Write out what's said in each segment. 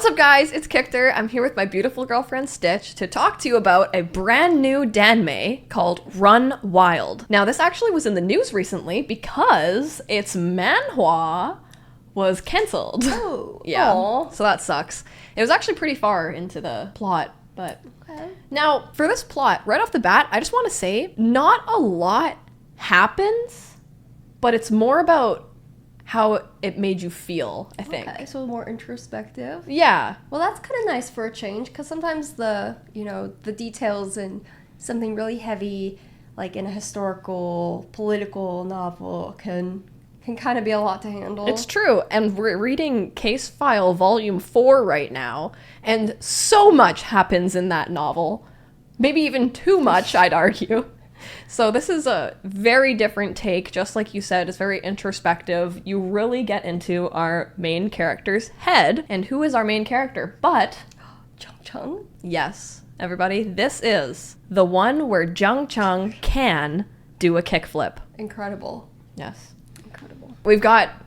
up, guys? It's Kictor. I'm here with my beautiful girlfriend Stitch to talk to you about a brand new Danmei called Run Wild. Now, this actually was in the news recently because its manhwa was cancelled. Oh. Yeah. Aww. So that sucks. It was actually pretty far into the plot, but... Okay. Now, for this plot, right off the bat, I just want to say, not a lot happens, but it's more about how it made you feel, I think. Okay, so more introspective. Yeah. Well, that's kind of nice for a change, because sometimes the details in something really heavy, like in a historical, political novel, can kind of be a lot to handle. It's true, and we're reading Case File Volume 4 right now, and so much happens in that novel. Maybe even too much, I'd argue. So this is a very different take, just like you said, it's very introspective. You really get into our main character's head, and who is our main character? But... Jung Chung? Yes, everybody, this is the one where Jung Chung can do a kickflip. Incredible. Yes. Incredible. We've got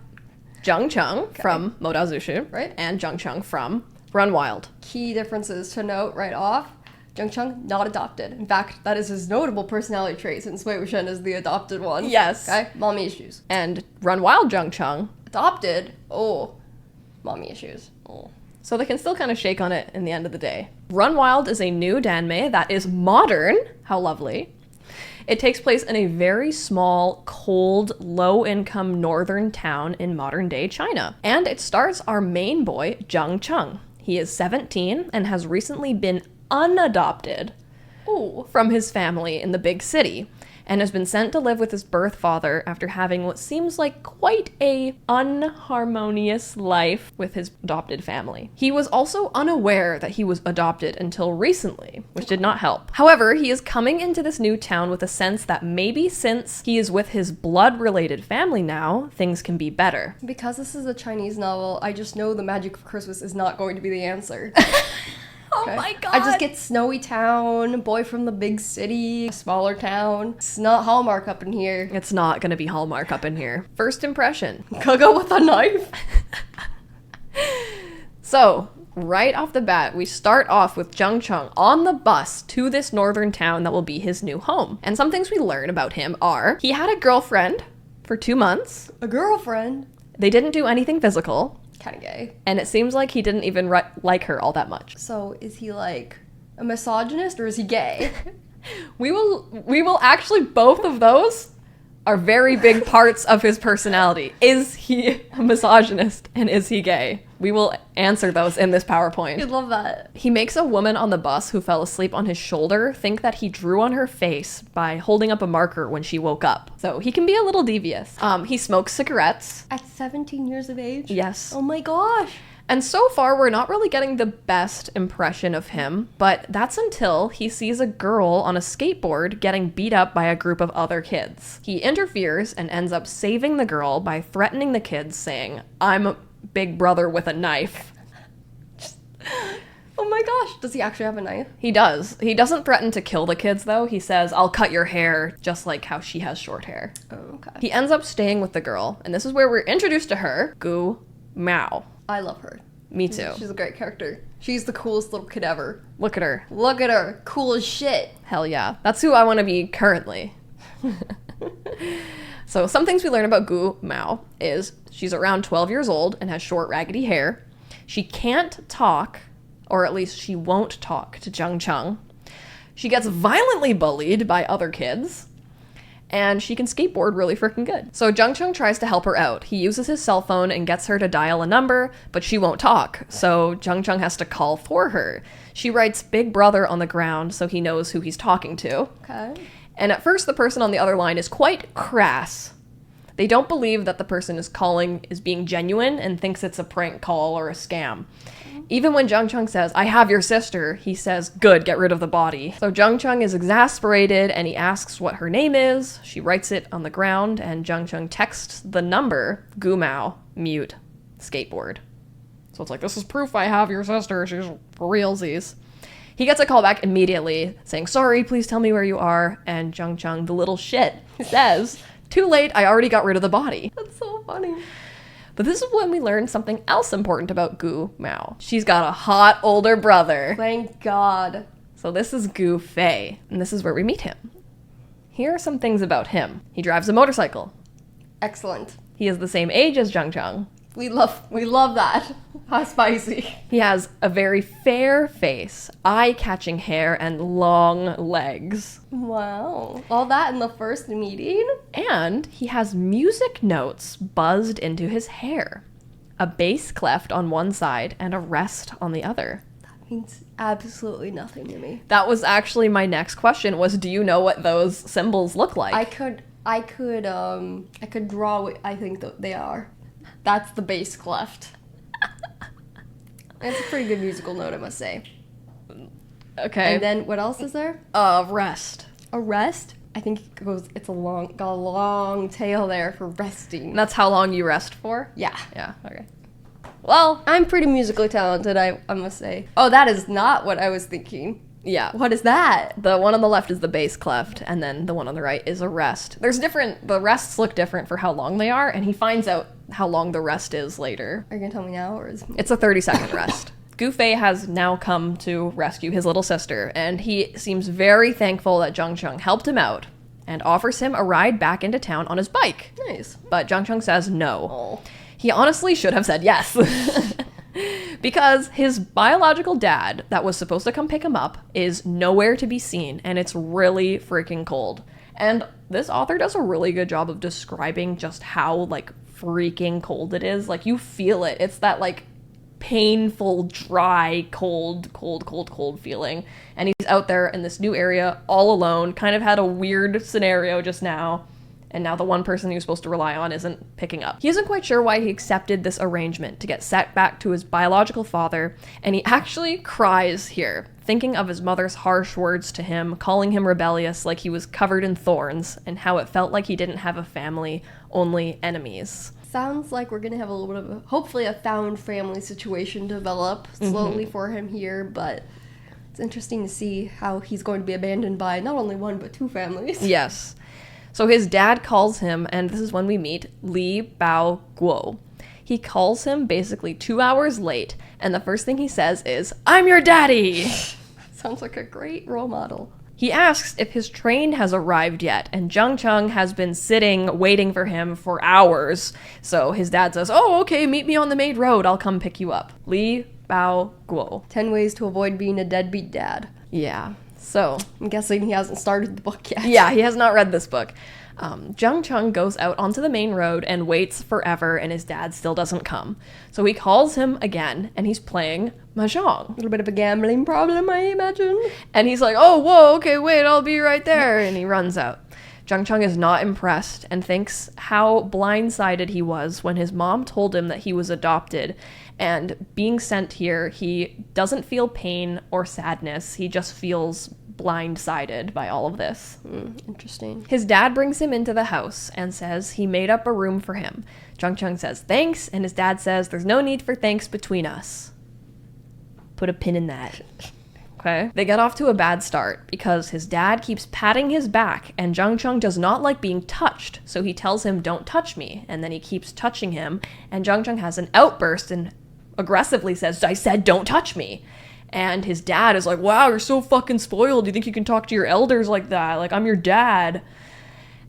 Jung Chung from Moda Zushu, Right. and Jung Chung from Run Wild. Key differences to note right off. Jung Chung, not adopted. In fact, that is his notable personality trait, since Wei Wuxian is the adopted one. Yes. Okay? Mommy issues. And Run Wild Jung Chung. Adopted? Oh. Mommy issues. Oh. So they can still kind of shake on it in the end of the day. Run Wild is a new Danmei that is modern. How lovely. It takes place in a very small, cold, low-income northern town in modern-day China. And it stars our main boy, Jung Chung. He is 17 and has recently been unadopted from his family in the big city and has been sent to live with his birth father after having what seems like quite a unharmonious life with his adopted family. He was also unaware that he was adopted until recently, which did not help. However, he is coming into this new town with a sense that maybe since he is with his blood-related family now, things can be better. Because this is a Chinese novel, I just know the magic of Christmas is not going to be the answer. Oh Okay? my god! I just get snowy town, boy from the big city, smaller town. It's not Hallmark up in here. It's not gonna be Hallmark up in here. First impression. Go with a knife. So, right off the bat, we start off with Jung Chung on the bus to this northern town that will be his new home. And some things we learn about him are, he had a girlfriend for 2 months. A girlfriend. They didn't do anything physical. Kind of gay. And it seems like he didn't even like her all that much. So is he like a misogynist or is he gay? We will actually, both of those are very big parts of his personality. Is he a misogynist and is he gay? We will answer those in this PowerPoint. You'd love that. He makes a woman on the bus who fell asleep on his shoulder think that he drew on her face by holding up a marker when she woke up. So he can be a little devious. He smokes cigarettes. At 17 years of age? Yes. Oh my gosh. And so far, we're not really getting the best impression of him, but that's until he sees a girl on a skateboard getting beat up by a group of other kids. He interferes and ends up saving the girl by threatening the kids, saying, "I'm a big brother with a knife." Oh my gosh. Does he actually have a knife? He does. He doesn't threaten to kill the kids, though. He says, "I'll cut your hair," just like how she has short hair. Oh, okay. He ends up staying with the girl, and this is where we're introduced to her, Gooma. I love her. Me too. She's a great character. She's the coolest little kid ever. Look at her. Look at her. Cool as shit. Hell yeah. That's who I want to be currently. So some things we learn about Gooma is she's around 12 years old and has short, raggedy hair. She can't talk, or at least she won't talk to Jung Chung. She gets violently bullied by other kids. And she can skateboard really freaking good. So Jung Chung tries to help her out. He uses his cell phone and gets her to dial a number, but she won't talk. So Jung Chung has to call for her. She writes "Big Brother" on the ground so he knows who he's talking to. Okay. And at first, the person on the other line is quite crass. They don't believe that the person is calling is being genuine and thinks it's a prank call or a scam. Even when Jung Chung says, "I have your sister," he says, "Good, get rid of the body." So Jung Chung is exasperated and he asks what her name is. She writes it on the ground and Jung Chung texts the number, Gooma, mute, skateboard. So it's like, this is proof I have your sister. She's for realsies. He gets a call back immediately saying, "Sorry, please tell me where you are." And Jung Chung, the little shit, says, "Too late, I already got rid of the body." That's so funny. But this is when we learn something else important about Gooma. She's got a hot older brother. Thank God. So this is Go Fei, and this is where we meet him. Here are some things about him. He drives a motorcycle. Excellent. He is the same age as Zhang. We love that. How spicy. He has a very fair face, eye-catching hair, and long legs. Wow. All that in the first meeting? And he has music notes buzzed into his hair. A bass cleft on one side and a rest on the other. That means absolutely nothing to me. That was actually my next question, was do you know what those symbols look like? I could draw what I think that they are. That's the bass cleft. It's a pretty good musical note, I must say. Okay. And then what else is there? Rest. A rest? I think got a long tail there for resting. That's how long you rest for? Yeah. Yeah, okay. Well, I'm pretty musically talented, I must say. Oh, that is not what I was thinking. yeah. What is that? The one on the left is the bass cleft, and then the one on the right is a rest. The rests look different for how long they are, and he finds out how long the rest is later. Are you gonna tell me now, or is... It's a 30-second rest. Go Fei has now come to rescue his little sister, and he seems very thankful that Zhang helped him out and offers him a ride back into town on his bike. Nice. But Zhang says no. Oh. He honestly should have said yes. Because his biological dad that was supposed to come pick him up is nowhere to be seen, and it's really freaking cold. And this author does a really good job of describing just how, like, freaking cold it is. Like, you feel it. It's that, like, painful, dry, cold feeling. And he's out there in this new area all alone, kind of had a weird scenario just now. And now the one person he was supposed to rely on isn't picking up. He isn't quite sure why he accepted this arrangement to get set back to his biological father, and he actually cries here, thinking of his mother's harsh words to him, calling him rebellious like he was covered in thorns, and how it felt like he didn't have a family, only enemies. Sounds like we're gonna have a little bit of hopefully a found family situation develop slowly for him here, but it's interesting to see how he's going to be abandoned by not only one but two families. Yes. So his dad calls him, and this is when we meet Li Bao Guo. He calls him basically 2 hours late, and the first thing he says is, "I'm your daddy!" Sounds like a great role model. He asks if his train has arrived yet, and Zhang has been sitting waiting for him for hours. So his dad says, "Oh, okay, meet me on the main road, I'll come pick you up." Li Bao Guo. 10 ways to avoid being a deadbeat dad. Yeah, so... I'm guessing he hasn't started the book yet. Yeah, he has not read this book. Zhang goes out onto the main road and waits forever, and his dad still doesn't come. So he calls him again, and he's playing mahjong. A little bit of a gambling problem, I imagine. And he's like, "Oh, whoa, okay, wait, I'll be right there." And he runs out. Zhang is not impressed and thinks how blindsided he was when his mom told him that he was adopted. And being sent here, he doesn't feel pain or sadness. He just feels blindsided by all of this. Interesting. His dad brings him into the house and says he made up a room for him. Zhang says thanks, and his dad says there's no need for thanks between us. Put a pin in that. Okay? They get off to a bad start because his dad keeps patting his back, and Zhang does not like being touched, so he tells him, "Don't touch me," and then he keeps touching him, and Zhang has an outburst and aggressively says, "I said don't touch me." And his dad is like, "Wow, you're so fucking spoiled. You think you can talk to your elders like that? Like, I'm your dad."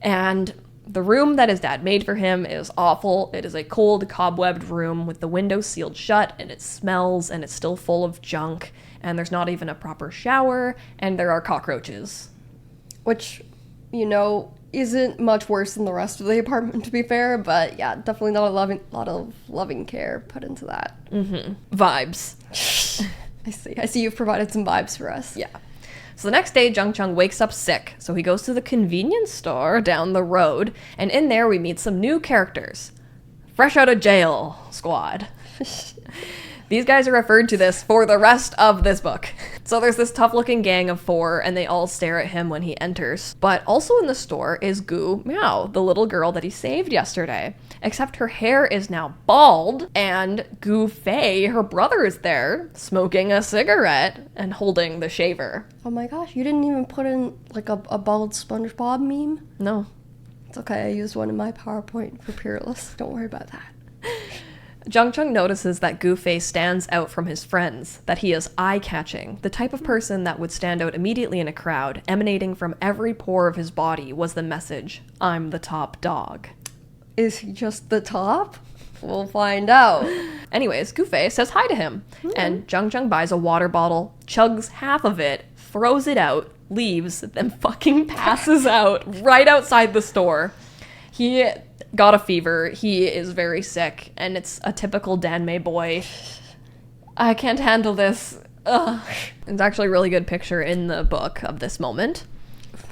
And the room that his dad made for him is awful. It is a cold, cobwebbed room with the windows sealed shut, and it smells, and it's still full of junk, and there's not even a proper shower, and there are cockroaches. Which, you know, isn't much worse than the rest of the apartment, to be fair, but yeah, definitely not a lot of loving care put into that. Vibes. I see you've provided some vibes for us. Yeah. So the next day, Zhang wakes up sick, so he goes to the convenience store down the road, and in there we meet some new characters. Fresh out of jail squad. These guys are referred to this for the rest of this book. So there's this tough-looking gang of 4, and they all stare at him when he enters. But also in the store is Gooma, the little girl that he saved yesterday. Except her hair is now bald, and Go Fei, her brother, is there, smoking a cigarette and holding the shaver. Oh my gosh, you didn't even put in, like, a bald SpongeBob meme? No. It's okay, I used one in my PowerPoint for Peerless. Don't worry about that. Zhang Cheng notices that Go Fei stands out from his friends, that he is eye-catching. The type of person that would stand out immediately in a crowd, emanating from every pore of his body was the message, I'm the top dog. Is he just the top? We'll find out. Anyways, Go Fei says hi to him, and Zhang Cheng buys a water bottle, chugs half of it, throws it out, leaves, then fucking passes out right outside the store. He got a fever, he is very sick, and it's a typical Danmei boy. I can't handle this. Ugh. It's actually a really good picture in the book of this moment.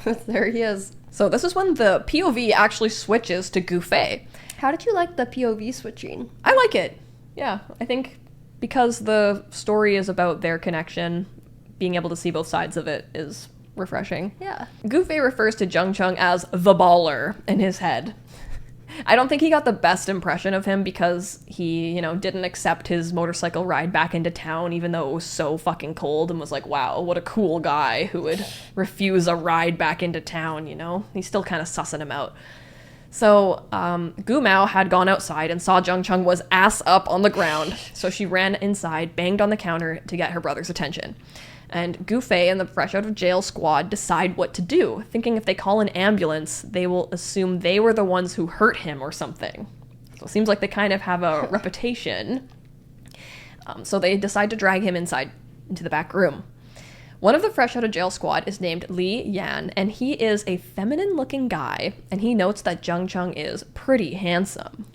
There he is. So this is when the POV actually switches to Go Fei. How did you like the POV switching? I like it. Yeah, I think because the story is about their connection, being able to see both sides of it is refreshing. Yeah. Go Fei refers to Zhang Cheng as the baller in his head. I don't think he got the best impression of him because he, didn't accept his motorcycle ride back into town even though it was so fucking cold, and was like, wow, what a cool guy who would refuse a ride back into town, He's still kind of sussing him out. So, Gooma had gone outside and saw Zhang Cheng was ass up on the ground, so she ran inside, banged on the counter to get her brother's attention. And Go Fei and the fresh out of jail squad decide what to do, thinking if they call an ambulance, they will assume they were the ones who hurt him or something. So it seems like they kind of have a reputation. So they decide to drag him inside into the back room. One of the fresh out of jail squad is named Li Yan, and he is a feminine-looking guy, and he notes that Zhang Cheng is pretty handsome.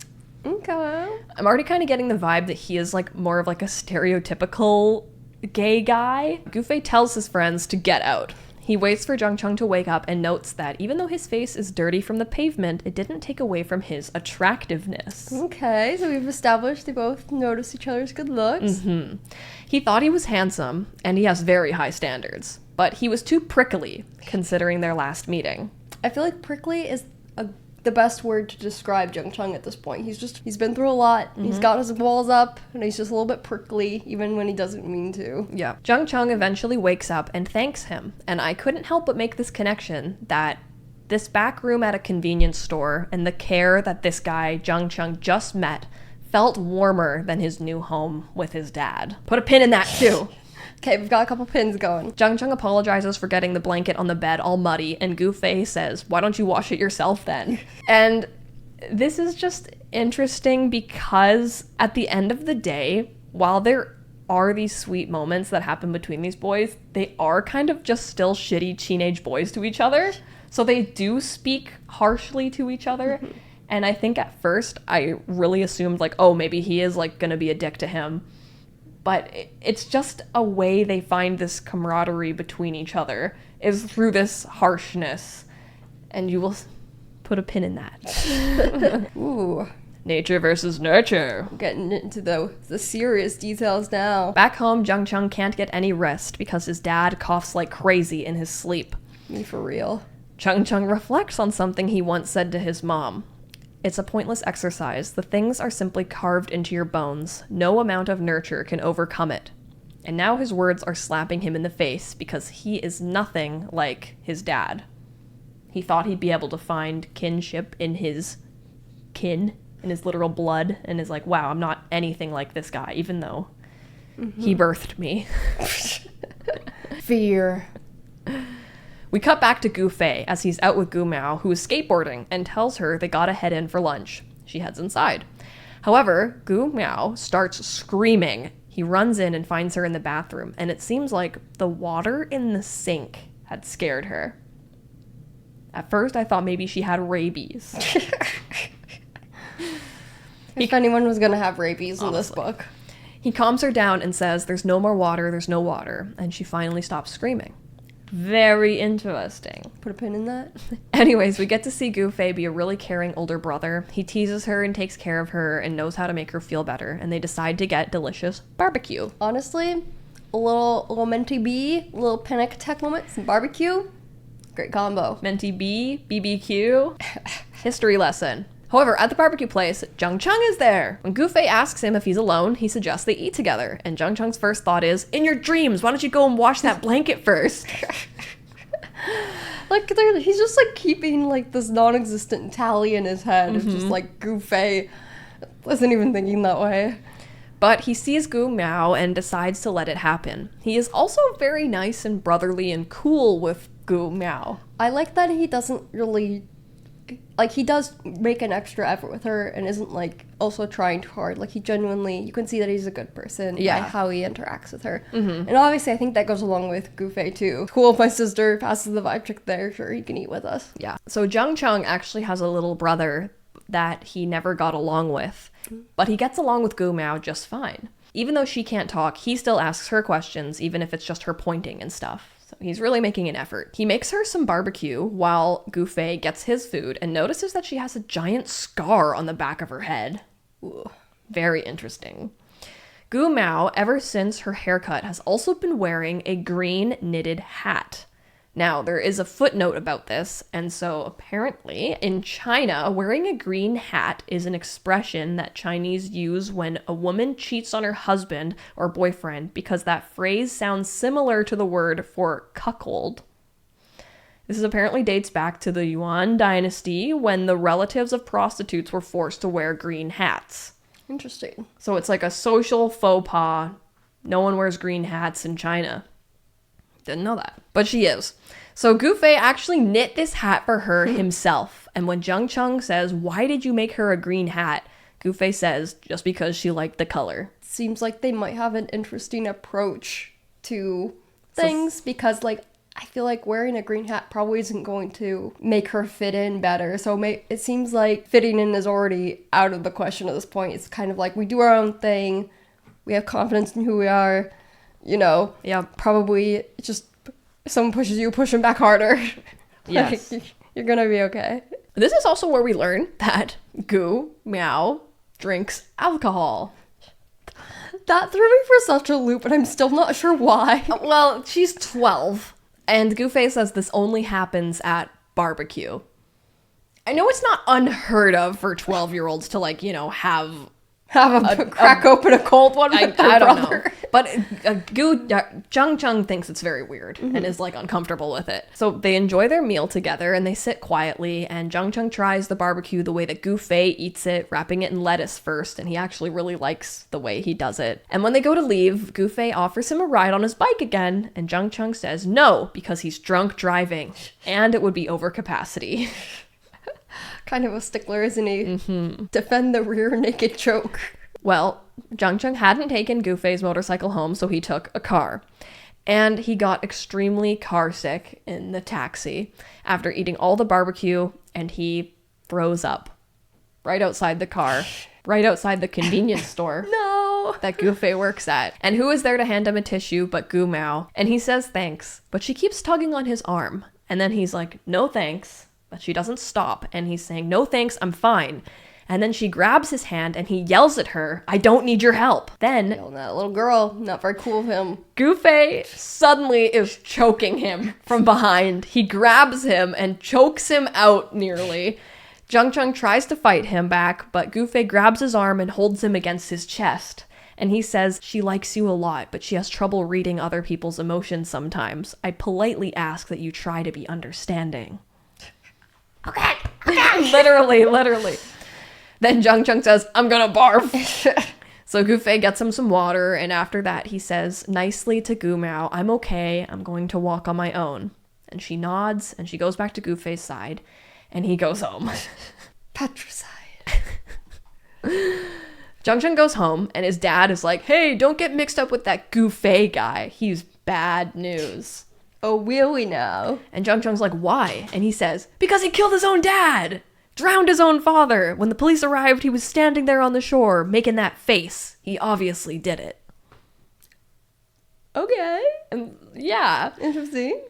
Okay. I'm already kind of getting the vibe that he is more of a stereotypical gay guy. Go Fei tells his friends to get out. He waits for Zhang Cheng to wake up and notes that even though his face is dirty from the pavement, it didn't take away from his attractiveness. Okay, so we've established they both notice each other's good looks. Mm-hmm. He thought he was handsome, and he has very high standards, but he was too prickly, considering their last meeting. I feel like prickly is the best word to describe Zhang Cheng at this point. He's been through a lot, he's got his balls up, and he's just a little bit prickly, even when he doesn't mean to. Yeah. Zhang Cheng eventually wakes up and thanks him, and I couldn't help but make this connection that this back room at a convenience store and the care that this guy, Zhang Cheng, just met felt warmer than his new home with his dad. Put a pin in that, too. Okay, we've got a couple pins going. Zhang Cheng apologizes for getting the blanket on the bed all muddy, and Go Fei says, why don't you wash it yourself then? And this is just interesting because at the end of the day, while there are these sweet moments that happen between these boys, they are kind of just still shitty teenage boys to each other. So they do speak harshly to each other. And I think at first I really assumed oh, maybe he is gonna be a dick to him. But it's just a way they find this camaraderie between each other is through this harshness. And you will put a pin in that. Ooh. Nature versus nurture. Getting into the serious details now. Back home, Zhang Cheng can't get any rest because his dad coughs like crazy in his sleep. Me for real. Zhang Cheng reflects on something he once said to his mom. It's a pointless exercise. The things are simply carved into your bones. No amount of nurture can overcome it. And now his words are slapping him in the face because he is nothing like his dad. He thought he'd be able to find kinship in his kin, in his literal blood, and is like, wow, I'm not anything like this guy, even though he birthed me. Fear. We cut back to Go Fei as he's out with Gooma, who is skateboarding, and tells her they gotta head in for lunch. She heads inside. However, Gooma starts screaming. He runs in and finds her in the bathroom, and it seems like the water in the sink had scared her. At first, I thought maybe she had rabies. If anyone was gonna have rabies in this book. He calms her down and says, there's no more water, there's no water, and she finally stops screaming. Very interesting. Put a pin in that. Anyways, we get to see Go Fei be a really caring older brother. He teases her and takes care of her and knows how to make her feel better, and they decide to get delicious barbecue. Honestly, a little Menti B, a little panic attack moment, some barbecue. Great combo. Menti B, BBQ. History lesson. However, at the barbecue place, Zhang Cheng is there. When Go Fei asks him if he's alone, he suggests they eat together. And Zhang Cheng's first thought is, in your dreams, why don't you go and wash that blanket first? He's just keeping this non-existent tally in his head. It's just Go Fei Wasn't even thinking that way. But he sees Gu Miao and decides to let it happen. He is also very nice and brotherly and cool with Gu Miao. I like that he doesn't really, like, he does make an extra effort with her and isn't, like, also trying too hard. Like, he genuinely, you can see that he's a good person by how he interacts with her. Mm-hmm. And obviously, I think that goes along with Go Fei, too. Cool, if my sister passes the vibe check there, sure, he can eat with us. Yeah. So Zheng Cheng actually has a little brother that he never got along with, but he gets along with Gu Miao just fine. Even though she can't talk, he still asks her questions, even if it's just her pointing and stuff. So he's really making an effort. He makes her some barbecue while Go Fei gets his food and notices that she has a giant scar on the back of her head. Ooh, very interesting. Gu Miao, ever since her haircut, has also been wearing a green knitted hat. Now, there is a footnote about this, and so apparently in China, wearing a green hat is an expression that Chinese use when a woman cheats on her husband or boyfriend because that phrase sounds similar to the word for cuckold. This apparently dates back to the Yuan dynasty when the relatives of prostitutes were forced to wear green hats. Interesting. So it's like a social faux pas. No one wears green hats in China. Didn't know that. But she is. So Go Fei actually knit this hat for her himself. And when Zheng Cheng says, "Why did you make her a green hat?" Go Fei says, "Just because she liked the color." Seems like they might have an interesting approach to things because, like, I feel like wearing a green hat probably isn't going to make her fit in better. So it seems like fitting in is already out of the question at this point. It's kind of like we do our own thing. We have confidence in who we are. You know, yeah, probably just if someone pushes you, push them back harder. Yes. Like, you're gonna be okay. This is also where we learn that Gu Miao drinks alcohol. That threw me for such a loop, and I'm still not sure why. Well, she's 12, and Go Fei says this only happens at barbecue. I know it's not unheard of for 12-year-olds to, like, you know, have crack open a cold one with their I don't brother. know. But Zheng Cheng thinks it's very weird and is, like, uncomfortable with it. So they enjoy their meal together and they sit quietly, and Zheng Cheng tries the barbecue the way that Go Fei eats it, wrapping it in lettuce first, and he actually really likes the way he does it. And when they go to leave, Go Fei offers him a ride on his bike again, and Zheng Cheng says no, because he's drunk driving, and it would be over capacity. Kind of a stickler, isn't he? Mm-hmm. Defend the rear naked choke. Well, Zheng Cheng hadn't taken Go Fei's motorcycle home, so he took a car. And he got extremely car sick in the taxi after eating all the barbecue, and he froze up right outside the car, right outside the convenience store. No! That Go Fei works at. And who is there to hand him a tissue but Gu Miao? And he says thanks, but she keeps tugging on his arm. And then he's like, no thanks. But she doesn't stop, and he's saying, no thanks, I'm fine. And then she grabs his hand, and he yells at her, I don't need your help. Then, that little girl, not very cool of him. Go Fei suddenly is choking him from behind. He grabs him and chokes him out nearly. Zheng Cheng tries to fight him back, but Go Fei grabs his arm and holds him against his chest. And he says, she likes you a lot, but she has trouble reading other people's emotions sometimes. I politely ask that you try to be understanding. Okay. Literally. Then Zheng Cheng says, I'm gonna barf. So Go Fei gets him some water, and after that he says nicely to Gu Miao, I'm okay, I'm going to walk on my own. And she nods, and she goes back to Go Fei's side, and he goes home. Patricide. Zheng Cheng goes home, and his dad is like, hey, don't get mixed up with that Go Fei guy. He's bad news. Oh, will we now? And Zheng Cheng's like, why? And he says, because he killed his own dad! Drowned his own father! When the police arrived, he was standing there on the shore, making that face. He obviously did it. Okay. And yeah. Interesting.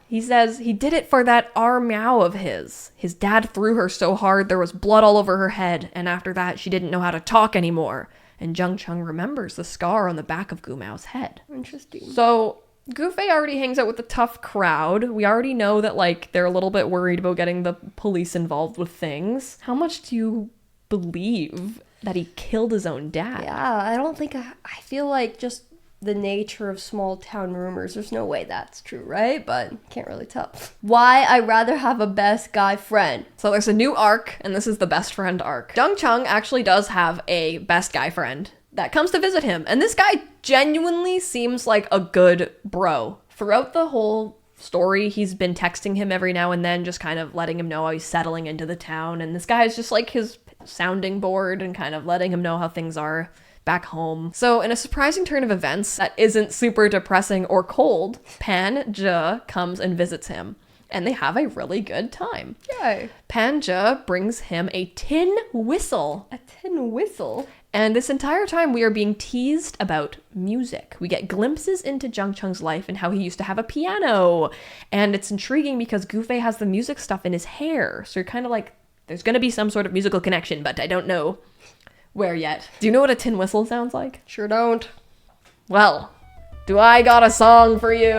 He says he did it for that Miao of his. His dad threw her so hard there was blood all over her head, and after that she didn't know how to talk anymore. And Zheng Cheng remembers the scar on the back of Gu Miao's head. Interesting. So Go Fei already hangs out with a tough crowd. We already know that, like, they're a little bit worried about getting the police involved with things. How much do you believe that he killed his own dad? Yeah, I don't think I feel like just the nature of small town rumors. There's no way that's true, right? But can't really tell. Why I'd rather have a best guy friend. So there's a new arc, and this is the best friend arc. Jung Chung actually does have a best guy friend that comes to visit him, and this guy genuinely seems like a good bro. Throughout the whole story, he's been texting him every now and then, just kind of letting him know how he's settling into the town, and this guy is just like his sounding board and kind of letting him know how things are back home. So in a surprising turn of events that isn't super depressing or cold, Pan Zhe comes and visits him, and they have a really good time. Yay. Pan Zhe brings him a tin whistle. A tin whistle? And this entire time we are being teased about music. We get glimpses into Jung Chung's life and how he used to have a piano. And it's intriguing because Go Fei has the music stuff in his hair. So you're kind of like, there's going to be some sort of musical connection, but I don't know where yet. Do you know what a tin whistle sounds like? Sure don't. Well, do I got a song for you?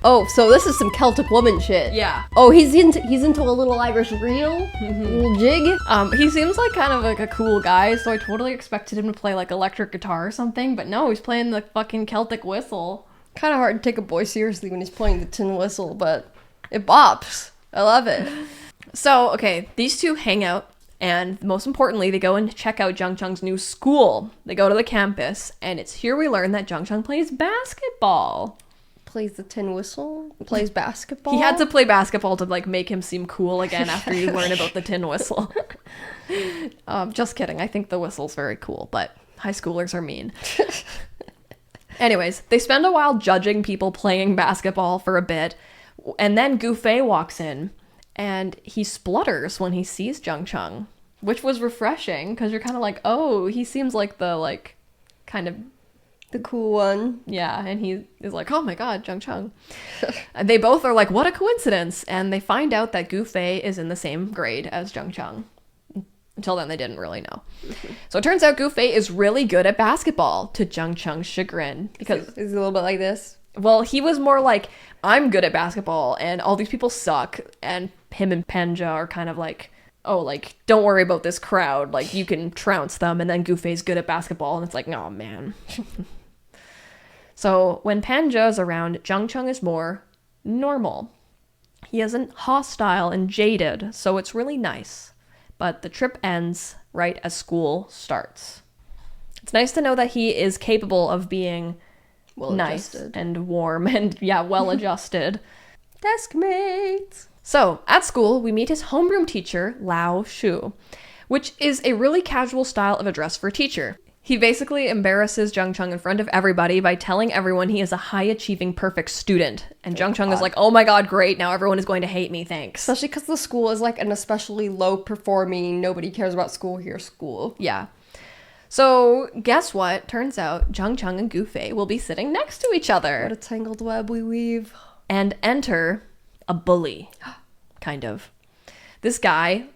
Oh, so this is some Celtic woman shit. Yeah. Oh, he's into a little Irish reel, little jig. He seems like kind of like a cool guy, so I totally expected him to play like electric guitar or something, but no, he's playing the fucking Celtic whistle. Kind of hard to take a boy seriously when he's playing the tin whistle, but it bops. I love it. So, okay, these two hang out. And most importantly, they go and check out Jung Chung's new school. They go to the campus, and it's here we learn that Jung Chung plays basketball. Plays the tin whistle? Plays basketball? He had to play basketball to, like, make him seem cool again after you learn about the tin whistle. Just kidding. I think the whistle's very cool, but high schoolers are mean. Anyways, they spend a while judging people playing basketball for a bit, and then Go Fei walks in. And he splutters when he sees Jung Chung, which was refreshing because you're kind of like, oh, he seems like the, like, kind of... the cool one. Yeah, and he is like, oh my god, Jung Chung. And they both are like, what a coincidence. And they find out that Go Fei is in the same grade as Jung Chung. Until then, they didn't really know. So it turns out Go Fei is really good at basketball, to Jung Chung's chagrin. Because Is he a little bit like this? Well, he was more like, I'm good at basketball, and all these people suck, and him and Pan Zhe are kind of like, oh, like, don't worry about this crowd, like, you can trounce them, and then Go Fei's good at basketball, and it's like, oh, man. So, when Pan Zhe is around, Jung Chung is more normal. He isn't hostile and jaded, so it's really nice. But the trip ends right as school starts. It's nice to know that he is capable of being nice and warm and, yeah, well-adjusted. Desk mates. So, at school, we meet his homeroom teacher, Lao Shu, which is a really casual style of address for a teacher. He basically embarrasses Jung Chung in front of everybody by telling everyone he is a high-achieving, perfect student. And Jung Chung is like, oh my god, great, now everyone is going to hate me, thanks. Especially because the school is like an especially low-performing, nobody cares about school here school. Yeah. So, guess what? Turns out Jung Chung and Go Fei will be sitting next to each other. What a tangled web we weave. And enter a bully, kind of. This guy,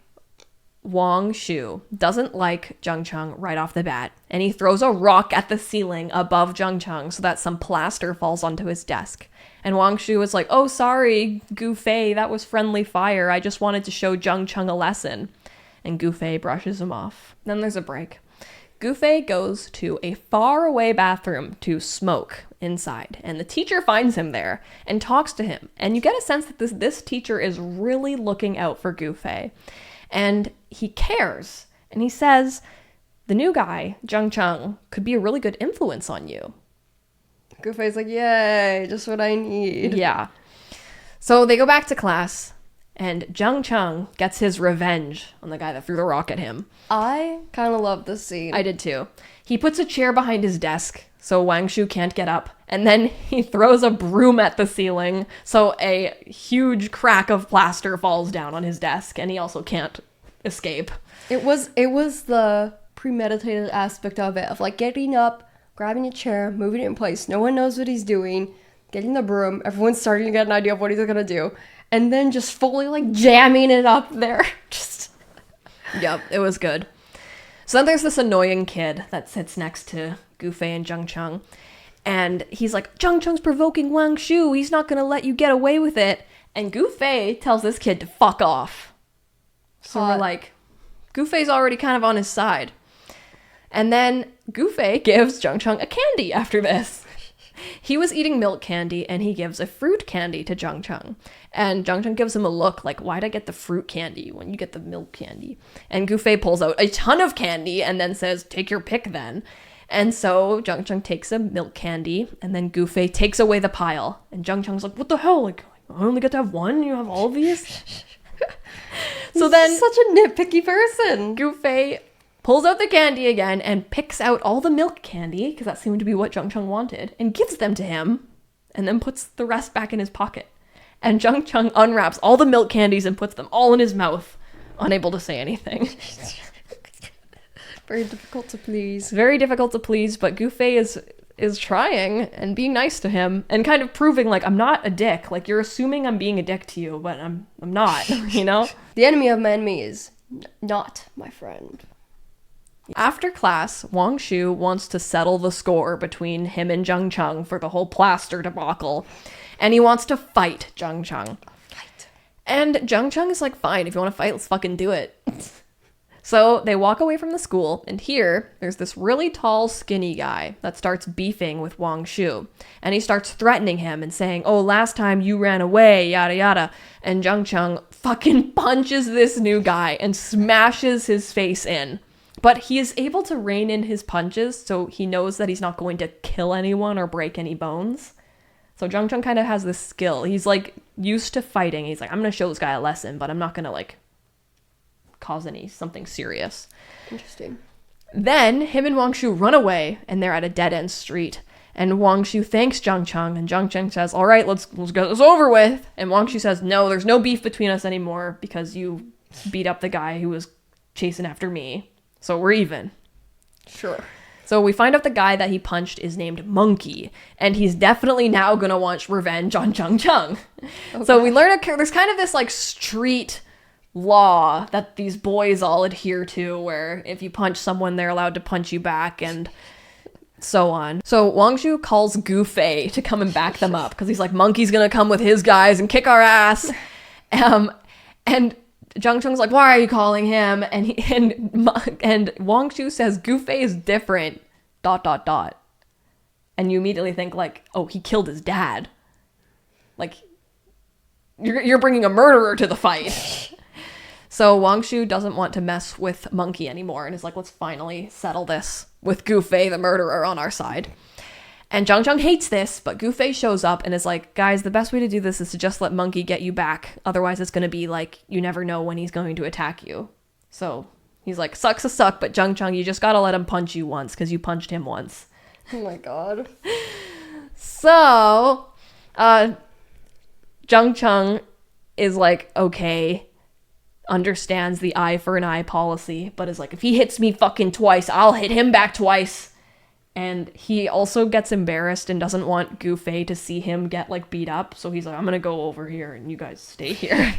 Wang Shu, doesn't like Jung Chung right off the bat, and he throws a rock at the ceiling above Jung Chung so that some plaster falls onto his desk. And Wang Shu is like, oh, sorry, Go Fei, that was friendly fire. I just wanted to show Jung Chung a lesson. And Go Fei brushes him off. Then there's a break. Go Fei goes to a faraway bathroom to smoke inside, and the teacher finds him there and talks to him. And you get a sense that this teacher is really looking out for Go Fei. And he cares. And he says, the new guy, Jung Chung, could be a really good influence on you. Go Fei's like, yay, just what I need. Yeah. So they go back to class, and Jung Chung gets his revenge on the guy that threw the rock at him. I kind of love this scene. I did too. He puts a chair behind his desk so Wang Shu can't get up, and then he throws a broom at the ceiling so a huge crack of plaster falls down on his desk, and he also can't escape. It was the premeditated aspect of it, of like getting up, grabbing a chair, moving it in place. No one knows what he's doing, getting the broom, everyone's starting to get an idea of what he's gonna do, and then just fully like jamming it up there. Just Yep, it was good. So then there's this annoying kid that sits next to Go Fei and Jung Chung, and he's like, Jung Chung's provoking Wang Shu, he's not gonna let you get away with it. And Go Fei tells this kid to fuck off. So we're like, Go Fei's already kind of on his side. And then Go Fei gives Jung Chung a candy after this. He was eating milk candy and he gives a fruit candy to Jung Chung. And Jung Chung gives him a look like, why'd I get the fruit candy when you get the milk candy? And Go Fei pulls out a ton of candy and then says, take your pick then. And so Jung Chung takes a milk candy and then Go Fei takes away the pile. And Jung Chung's like, what the hell? Like, I only get to have one? You have all of these? So then such a nitpicky person. Go Fei pulls out the candy again and picks out all the milk candy, because that seemed to be what Jung Chung wanted, and gives them to him, and then puts the rest back in his pocket. And Jung Chung unwraps all the milk candies and puts them all in his mouth, unable to say anything. Very difficult to please. Very difficult to please, but Go Fei is trying and being nice to him and kind of proving, like, I'm not a dick. Like, you're assuming I'm being a dick to you, but I'm not, you know? The enemy of my enemy is not my friend. After class, Wang Shu wants to settle the score between him and Jung Chung for the whole plaster debacle. And he wants to fight Jung Chung. Fight. And Jung Chung is like, fine, if you want to fight, let's fucking do it. So they walk away from the school, and here, there's this really tall, skinny guy that starts beefing with Wang Shu. And he starts threatening him and saying, oh, last time you ran away, yada yada. And Jung Chung fucking punches this new guy and smashes his face in. But he is able to rein in his punches, so he knows that he's not going to kill anyone or break any bones. So Jung Chung kind of has this skill. He's, like, used to fighting. He's like, I'm going to show this guy a lesson, but I'm not going to, like, cause something serious. Interesting. Then him and Wang Shu run away, and they're at a dead-end street. And Wang Shu thanks Jung Chung, and Jung Chung says, all right, let's get this over with. And Wang Shu says, no, there's no beef between us anymore because you beat up the guy who was chasing after me. So we're even. Sure. So we find out the guy that he punched is named Monkey, and he's definitely now going to want revenge on Jung Chung. Okay. So we learn there's kind of this, like, street law that these boys all adhere to, where if you punch someone, they're allowed to punch you back, and so on. So Wang Shu calls Go Fei to come and back them up, because he's like, Monkey's going to come with his guys and kick our ass. And Jung Chung's like, why are you calling him? And Wang Shu says, Go Fei is different, ... And you immediately think, like, oh, he killed his dad. Like, you're bringing a murderer to the fight. So Wang Shu doesn't want to mess with Monkey anymore and is like, let's finally settle this with Go Fei, the murderer, on our side. And Jung Chung hates this, but Go Fei shows up and is like, guys, the best way to do this is to just let Monkey get you back. Otherwise, it's going to be like, you never know when he's going to attack you. So he's like, sucks a suck, but Jung Chung, you just got to let him punch you once because you punched him once. Oh my god. So Jung Chung is like, okay, understands the eye for an eye policy, but is like, if he hits me fucking twice, I'll hit him back twice. And he also gets embarrassed and doesn't want Go Fei to see him get, like, beat up. So he's like, I'm gonna go over here and you guys stay here.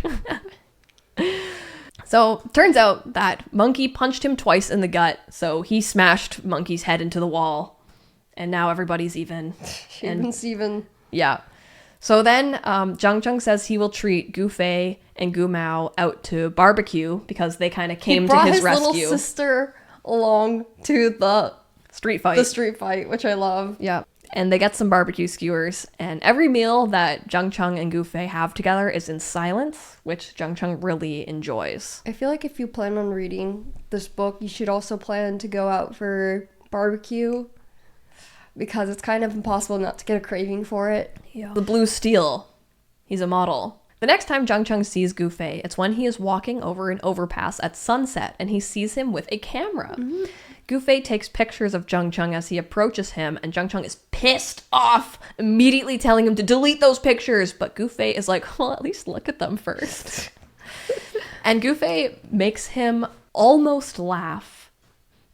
So turns out that Monkey punched him twice in the gut. So he smashed Monkey's head into the wall. And now everybody's even. Even. Yeah. So then Jung Chung says he will treat Go Fei and Gu Mao out to barbecue because they kind of came to his rescue. He brought his little sister along to the street fight. The street fight, which I love. Yeah. And they get some barbecue skewers. And every meal that Jung Chung and Go Fei have together is in silence, which Jung Chung really enjoys. I feel like if you plan on reading this book, you should also plan to go out for barbecue, because it's kind of impossible not to get a craving for it. Yeah. The blue steel. He's a model. The next time Jung Chung sees Go Fei, it's when he is walking over an overpass at sunset, and he sees him with a camera. Mm-hmm. Go Fei takes pictures of Jung Chung as he approaches him, and Jung Chung is pissed off, immediately telling him to delete those pictures. But Go Fei is like, well, at least look at them first. And Go Fei makes him almost laugh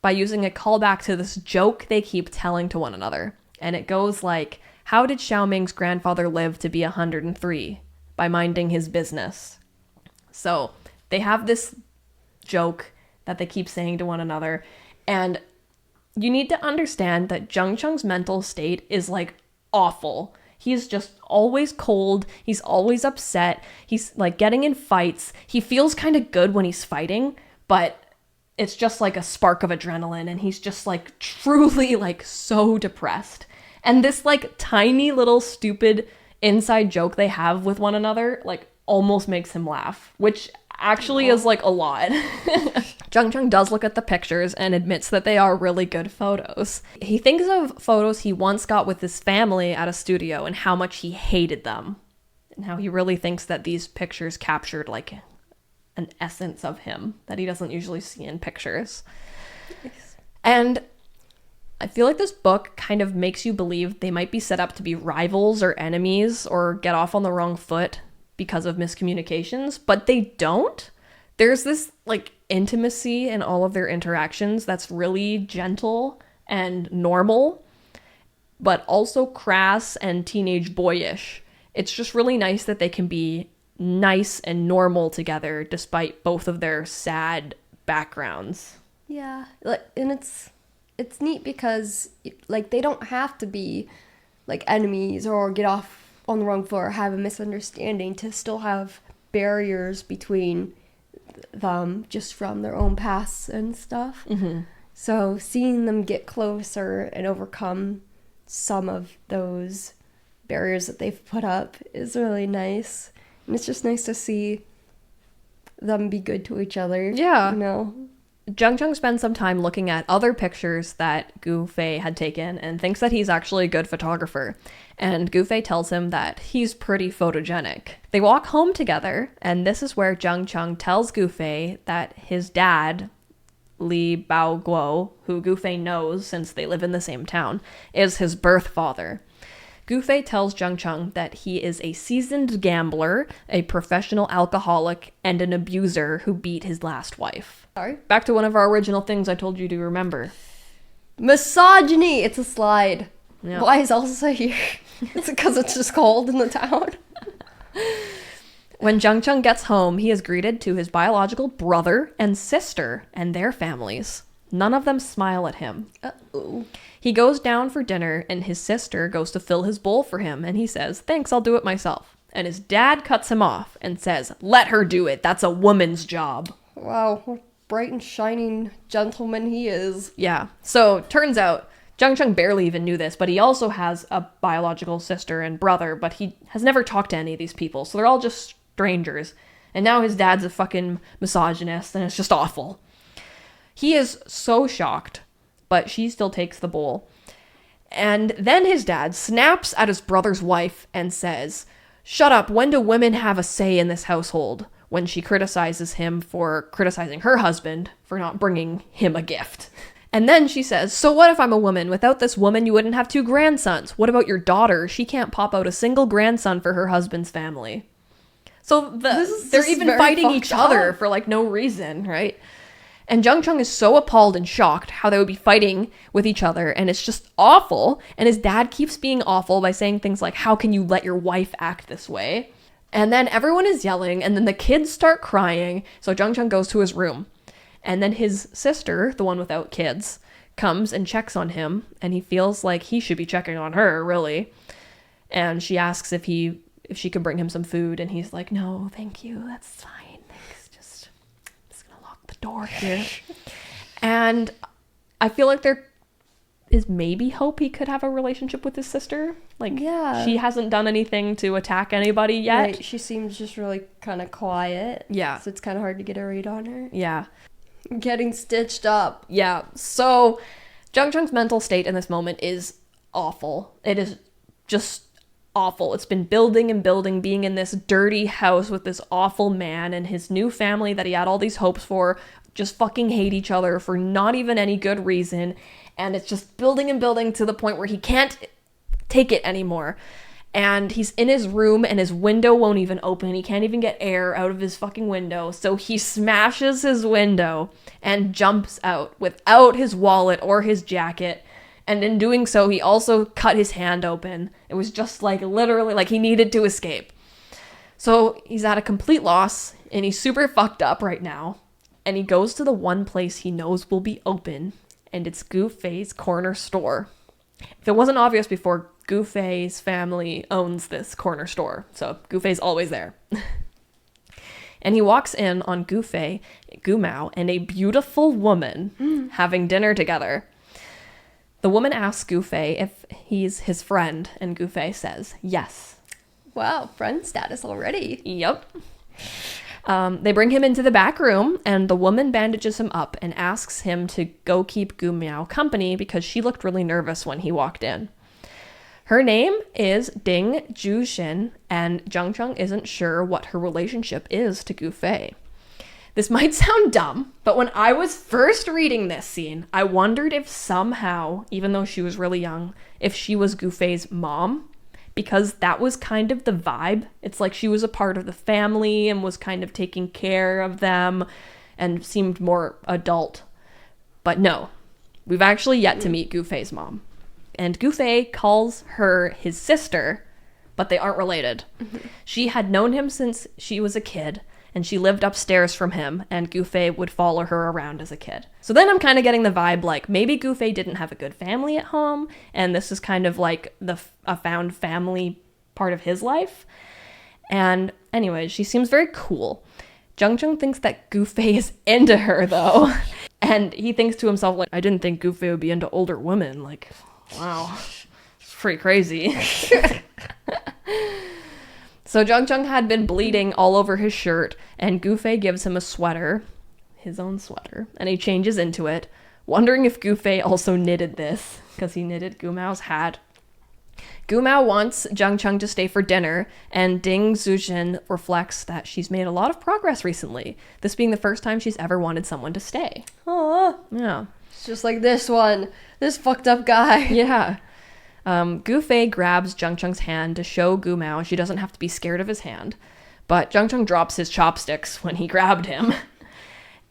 by using a callback to this joke they keep telling to one another. And it goes like, how did Xiaoming's grandfather live to be 103? By minding his business. So they have this joke that they keep saying to one another. And you need to understand that Jung Chung's mental state is, like, awful. He's just always cold. He's always upset. He's, like, getting in fights. He feels kind of good when he's fighting, but it's just like a spark of adrenaline. And he's just, like, truly, like, so depressed. And this like tiny little stupid inside joke they have with one another like almost makes him laugh, which actually is like a lot. Jung Chung does look at the pictures and admits that they are really good photos. He thinks of photos he once got with his family at a studio and how much he hated them, and how he really thinks that these pictures captured like an essence of him that he doesn't usually see in pictures. Yes. And I feel like this book kind of makes you believe they might be set up to be rivals or enemies or get off on the wrong foot because of miscommunications, but they don't. There's this like intimacy in all of their interactions that's really gentle and normal, but also crass and teenage boyish. It's just really nice that they can be nice and normal together despite both of their sad backgrounds. Yeah, like, and it's neat because like they don't have to be like enemies or get off on the wrong foot or have a misunderstanding to still have barriers between them just from their own pasts and stuff. Mm-hmm. So seeing them get closer and overcome some of those barriers that they've put up is really nice. And it's just nice to see them be good to each other. Yeah. You know? Jung Chung spends some time looking at other pictures that Go Fei had taken and thinks that he's actually a good photographer. And Go Fei tells him that he's pretty photogenic. They walk home together, and this is where Jung Chung tells Go Fei that his dad, Li Bao Guo, who Go Fei knows since they live in the same town, is his birth father. Go Fei tells Jung Chung that he is a seasoned gambler, a professional alcoholic, and an abuser who beat his last wife. Sorry? Back to one of our original things I told you to remember. Misogyny! It's a slide. Yeah. Why is Elsa here? It's because it's just cold in the town. When Jung Chung gets home, he is greeted to his biological brother and sister and their families. None of them smile at him. Uh-oh. He goes down for dinner, and his sister goes to fill his bowl for him, and he says, "Thanks, I'll do it myself." And his dad cuts him off and says, "Let her do it. That's a woman's job." Wow, what a bright and shining gentleman he is. Yeah. So, turns out, Jung Chung barely even knew this, but he also has a biological sister and brother, but he has never talked to any of these people, so they're all just strangers. And now his dad's a fucking misogynist, and it's just awful. He is so shocked, but she still takes the bowl. And then his dad snaps at his brother's wife and says, "Shut up, when do women have a say in this household?" When she criticizes him for criticizing her husband for not bringing him a gift. And then she says, "So what if I'm a woman? Without this woman, you wouldn't have 2 grandsons. What about your daughter? She can't pop out a single grandson for her husband's family." So they're even fighting each other for like no reason, right? And Jung Chung is so appalled and shocked how they would be fighting with each other, and it's just awful. And his dad keeps being awful by saying things like, "How can you let your wife act this way?" And then everyone is yelling, and then the kids start crying, so Jung Chung goes to his room. And then his sister, the one without kids, comes and checks on him, and he feels like he should be checking on her, really. And she asks if she can bring him some food, and he's like, "No, thank you, that's fine. Thanks, I'm just gonna lock the door here." And I feel like there is maybe hope he could have a relationship with his sister. Like, Yeah. she hasn't done anything to attack anybody yet. Right, she seems just really kind of quiet. Yeah. So it's kind of hard to get a read on her. Yeah. Getting stitched up. Yeah. So Jung Chung's mental state in this moment is awful. It is just awful. It's been building and building, being in this dirty house with this awful man, and his new family that he had all these hopes for just fucking hate each other for not even any good reason. And it's just building and building to the point where he can't take it anymore. And he's in his room, and his window won't even open. He can't even get air out of his fucking window. So he smashes his window and jumps out without his wallet or his jacket. And in doing so, he also cut his hand open. It was just like literally like he needed to escape. So he's at a complete loss, and he's super fucked up right now. And he goes to the one place he knows will be open, and it's Go Fei's corner store. If it wasn't obvious before, Go Fei's family owns this corner store, so Go Fei's always there. And he walks in on Go Fei, Gooma, and a beautiful woman having dinner together. The woman asks Go Fei if he's his friend, and Go Fei says yes. Wow, friend status already. Yep. They bring him into the back room, and the woman bandages him up and asks him to go keep Gu Miao company because she looked really nervous when he walked in. Her name is Ding Zhuxin, and Zhang Cheng isn't sure what her relationship is to Go Fei. This might sound dumb, but when I was first reading this scene, I wondered if somehow, even though she was really young, if she was Go Fei's mom, because that was kind of the vibe. It's like she was a part of the family and was kind of taking care of them and seemed more adult. But no, we've actually yet to meet Go Fei's mom. And Go Fei calls her his sister, but they aren't related. She had known him since she was a kid, and she lived upstairs from him, and Go Fei would follow her around as a kid. So then I'm kind of getting the vibe like maybe Go Fei didn't have a good family at home, and this is kind of like a found family part of his life. And anyways, she seems very cool. Zhang Cheng thinks that Go Fei is into her, though. And he thinks to himself, like, I didn't think Go Fei would be into older women. Like, wow, it's pretty crazy. So Zhang Cheng had been bleeding all over his shirt, and Go Fei gives him a sweater, his own sweater, and he changes into it, wondering if Go Fei also knitted this, because he knitted Gu Mao's hat. Gu Mao wants Zhang Cheng to stay for dinner, and Ding Zhuxin reflects that she's made a lot of progress recently, this being the first time she's ever wanted someone to stay. Aww. Yeah. It's just like this fucked up guy. Yeah. Go Fei grabs Zhang Cheng's hand to show Gu Mao she doesn't have to be scared of his hand, but Zhang Cheng drops his chopsticks when he grabbed him.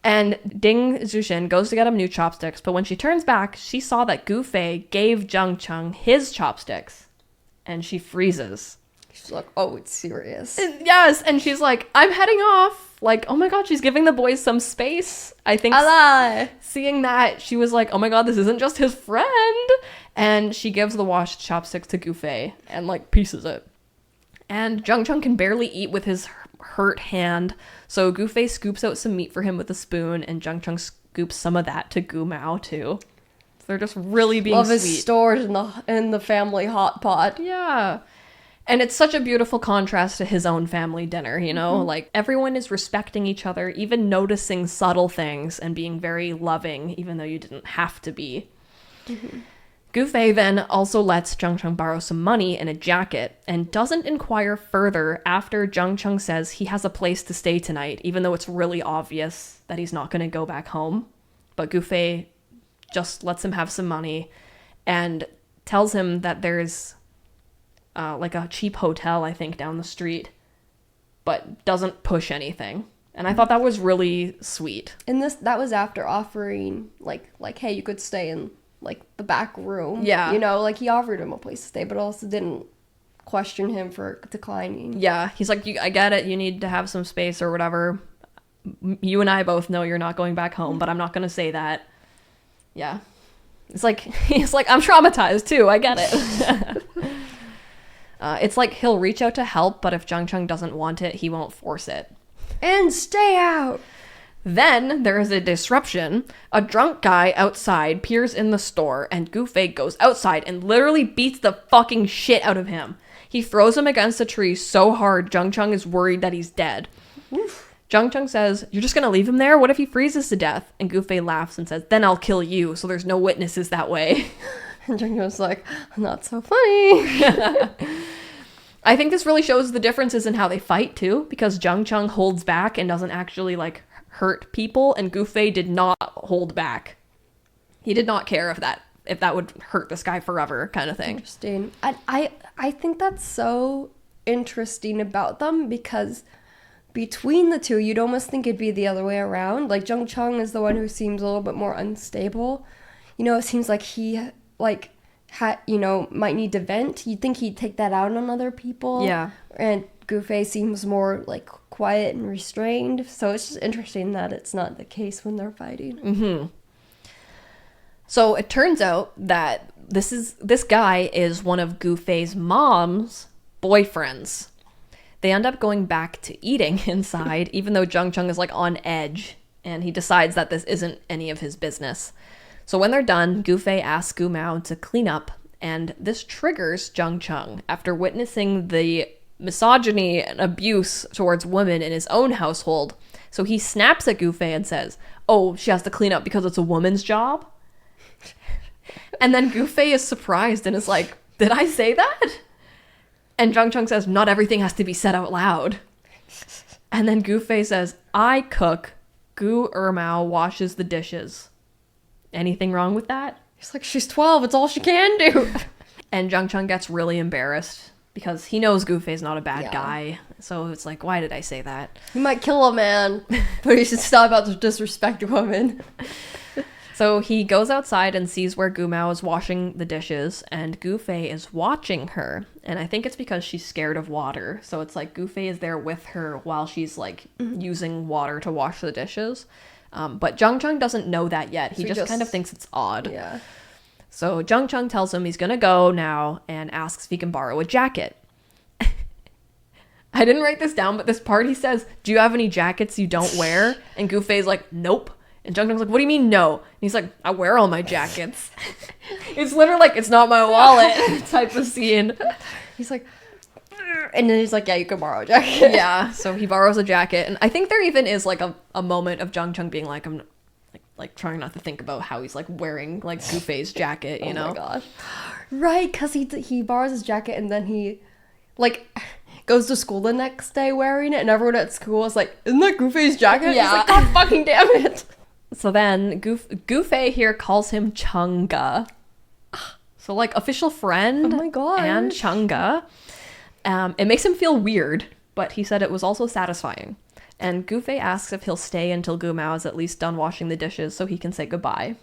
And Ding Zhuxin goes to get him new chopsticks, but when she turns back, she saw that Go Fei gave Zhang Cheng his chopsticks, and she freezes. She's like, oh, it's serious. Yes, and she's like, I'm heading off. Like, oh my god, she's giving the boys some space. I think seeing that, she was like, oh my god, this isn't just his friend. And she gives the washed chopsticks to Go Fei and, like, pieces it. And Zhang Cheng can barely eat with his hurt hand, so Go Fei scoops out some meat for him with a spoon, and Zhang Cheng scoops some of that to Gu Mao, too. So they're just really being Love sweet. is stored in the family hot pot. Yeah. And it's such a beautiful contrast to his own family dinner, you know? Mm-hmm. Like, everyone is respecting each other, even noticing subtle things and being very loving, even though you didn't have to be. Mm-hmm. Go Fei then also lets Zhang Cheng borrow some money and a jacket, and doesn't inquire further after Zhang Cheng says he has a place to stay tonight, even though it's really obvious that he's not going to go back home. But Go Fei just lets him have some money and tells him that there's like a cheap hotel, I think, down the street, but doesn't push anything. And I thought that was really sweet. And that was after offering, like, hey, you could stay in, like, the back room. Yeah. You know, like, he offered him a place to stay, but also didn't question him for declining. Yeah. He's like, I get it. You need to have some space or whatever. You and I both know you're not going back home, but I'm not going to say that. Yeah. It's like, he's like, I'm traumatized too. I get it. It's like he'll reach out to help, but if Zhang Cheng doesn't want it, he won't force it. And stay out! Then there is a disruption. A drunk guy outside peers in the store, and Go Fei goes outside and literally beats the fucking shit out of him. He throws him against a tree so hard, Zhang Cheng is worried that he's dead. Oof. Zhang Cheng says, "You're just gonna leave him there? What if he freezes to death?" And Go Fei laughs and says, "Then I'll kill you, so there's no witnesses that way." And Zhang Cheng's like, not so funny. I think this really shows the differences in how they fight, too, because Zhang Cheng holds back and doesn't actually, like, hurt people, and Go Fei did not hold back. He did not care if that would hurt this guy forever, kind of thing. Interesting. I think that's so interesting about them, because between the two, you'd almost think it'd be the other way around. Like, Zhang Cheng is the one who seems a little bit more unstable. You know, it seems like he, like, might need to vent. You'd think he'd take that out on other people. Yeah. And Go Fei seems more, like, quiet and restrained. So it's just interesting that it's not the case when they're fighting. Mm-hmm. So it turns out that this guy is one of Go Fei's mom's boyfriends. They end up going back to eating inside, even though Zhang Cheng is, like, on edge, and he decides that this isn't any of his business. So when they're done, Go Fei asks Gu Mao to clean up, and this triggers Zheng Cheng after witnessing the misogyny and abuse towards women in his own household. So he snaps at Go Fei and says, "Oh, she has to clean up because it's a woman's job?" And then Go Fei is surprised and is like, "Did I say that?" And Zheng Cheng says, "Not everything has to be said out loud." And then Go Fei says, "I cook, Gu Ermao washes the dishes. Anything wrong with that?" He's like, she's 12, it's all she can do. And Zheng Cheng gets really embarrassed because he knows Go Fei's not a bad guy. So it's like, why did I say that? He might kill a man, but he should stop about to disrespect women. So he goes outside and sees where Gu Mao is washing the dishes, and Go Fei is watching her. And I think it's because she's scared of water. So it's like Go Fei is there with her while she's like using water to wash the dishes. But Zheng Cheng doesn't know that yet. He just kind of thinks it's odd. Yeah. So Zheng Cheng tells him he's gonna go now and asks if he can borrow a jacket. I didn't write this down, but this part he says, "Do you have any jackets you don't wear?" And Go Fei's like, "Nope." And Zheng Cheng's like, "What do you mean no?" And he's like, "I wear all my jackets." It's literally like, "It's not my wallet" type of scene. He's like, and then he's like, "Yeah, you can borrow a jacket." Yeah, so he borrows a jacket. And I think there even is like a moment of Zheng Cheng being like, I'm like trying not to think about how he's like wearing like Go Fei's jacket, you know? Oh my gosh. Right, because he borrows his jacket and then he like goes to school the next day wearing it, and everyone at school is like, "Isn't that Go Fei's jacket?" Yeah. He's like, "God fucking damn it." So then Go Fei here calls him Chunga. So like official friend Oh my gosh. and Chunga. It makes him feel weird, but he said it was also satisfying. And Go Fei asks if he'll stay until Gu Mao is at least done washing the dishes so he can say goodbye.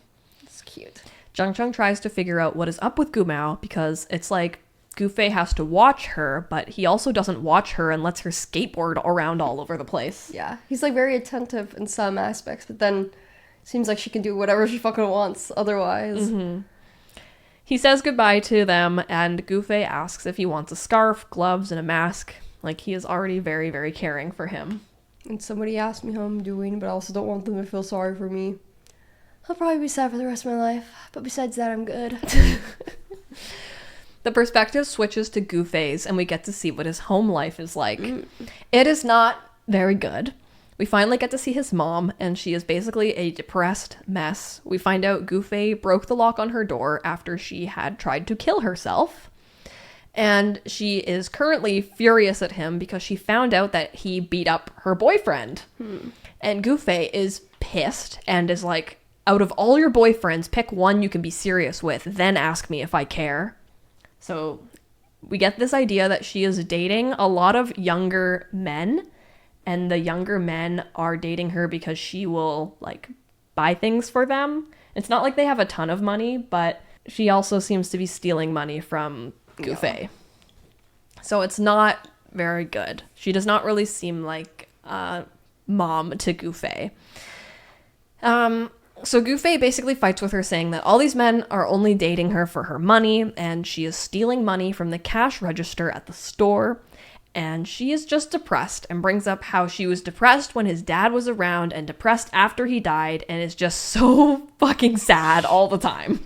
It's cute. Zheng Cheng tries to figure out what is up with Gu Mao because it's like Go Fei has to watch her, but he also doesn't watch her and lets her skateboard around all over the place. Yeah, he's like very attentive in some aspects, but then seems like she can do whatever she fucking wants otherwise. He says goodbye to them, and Go Fei asks if he wants a scarf, gloves, and a mask. Like, he is already very, very caring for him. And somebody asked me how I'm doing, but I also don't want them to feel sorry for me. I'll probably be sad for the rest of my life, but besides that, I'm good. The perspective switches to Go Fei's, and we get to see what his home life is like. It is not very good. We finally get to see his mom, and she is basically a depressed mess. We find out Go Fei broke the lock on her door after she had tried to kill herself. And she is currently furious at him because she found out that he beat up her boyfriend. And Go Fei is pissed and is like, out of all your boyfriends, pick one you can be serious with, then ask me if I care. So we get this idea that she is dating a lot of younger men, and the younger men are dating her because she will like buy things for them. It's not like they have a ton of money, but she also seems to be stealing money from Go Fei. So it's not very good. She does not really seem like a mom to Go Fei. So Go Fei basically fights with her, saying that all these men are only dating her for her money, and she is stealing money from the cash register at the store. And she is just depressed, and brings up how she was depressed when his dad was around and depressed after he died, and is just so fucking sad all the time.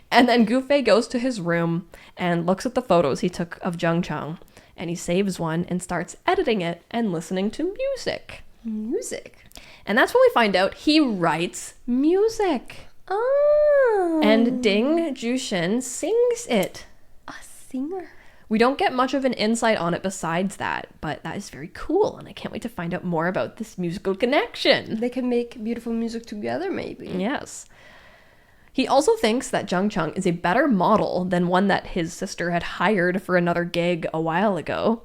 And then Go Fei goes to his room and looks at the photos he took of Zheng Cheng, and he saves one and starts editing it and listening to music. And that's when we find out he writes music. Oh. And Ding Jushin sings it. A singer. We don't get much of an insight on it besides that, but that is very cool, and I can't wait to find out more about this musical connection. They can make beautiful music together, maybe. Yes. He also thinks that Zheng Cheng is a better model than one that his sister had hired for another gig a while ago.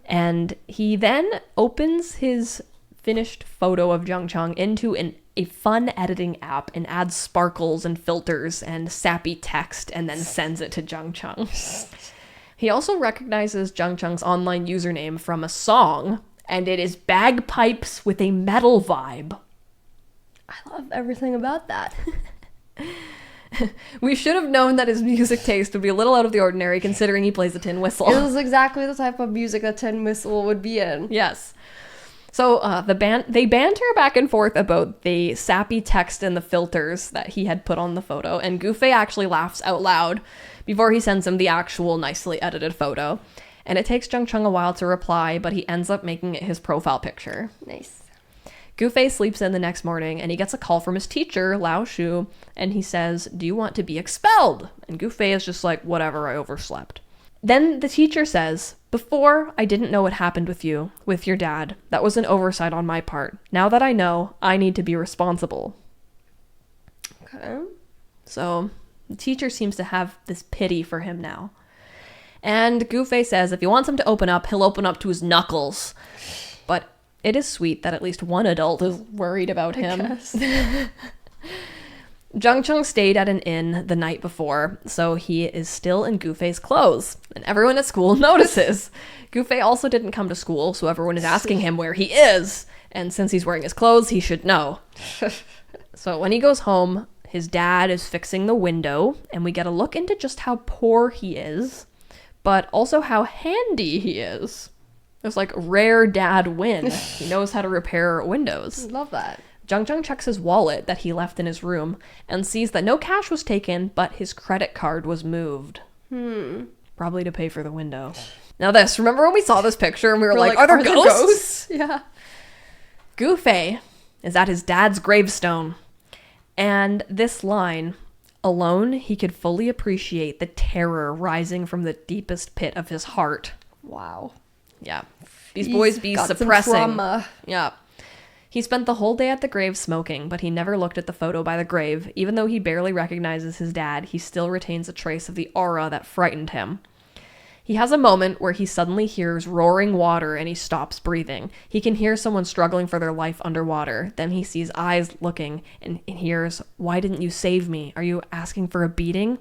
And he then opens his finished photo of Zheng Cheng into a fun editing app and adds sparkles and filters and sappy text and then sends it to Zheng Cheng. He also recognizes Zheng Cheng's online username from a song, and it is bagpipes with a metal vibe. I love everything about that. We should have known that his music taste would be a little out of the ordinary considering he plays a tin whistle. It was exactly the type of music a tin whistle would be in. Yes. So they banter back and forth about the sappy text and the filters that he had put on the photo, and Go Fei actually laughs out loud before he sends him the actual nicely edited photo. And it takes Jung Chung a while to reply, but he ends up making it his profile picture. Nice. Go Fei sleeps in the next morning, and he gets a call from his teacher, Lao Shu, and he says, "Do you want to be expelled?" And Go Fei is just like, "Whatever, I overslept." Then the teacher says, "Before, I didn't know what happened with you, with your dad. That was an oversight on my part. Now that I know, I need to be responsible." Okay. So the teacher seems to have this pity for him now. And Go Fei says if he wants him to open up, he'll open up to his knuckles. But it is sweet that at least one adult is worried about him. Jung Chung stayed at an inn the night before, so he is still in Go Fei's clothes, and everyone at school notices. Go Fei also didn't come to school, so everyone is asking him where he is, and since he's wearing his clothes, he should know. So when he goes home, his dad is fixing the window, and we get a look into just how poor he is, but also how handy he is. There's like rare dad win. He knows how to repair windows. Love that. Jung Chung checks his wallet that he left in his room and sees that no cash was taken, but his credit card was moved. Probably to pay for the window. Now this, remember when we saw this picture and we were like, are there ghosts? Yeah. Go Fei is at his dad's gravestone. And this line, alone he could fully appreciate the terror rising from the deepest pit of his heart. Wow. Yeah. These boys be suppressing. Some trauma. Yeah. He spent the whole day at the grave smoking, but he never looked at the photo by the grave. Even though he barely recognizes his dad, he still retains a trace of the aura that frightened him. He has a moment where he suddenly hears roaring water and he stops breathing. He can hear someone struggling for their life underwater. Then he sees eyes looking and hears, "Why didn't you save me? Are you asking for a beating?"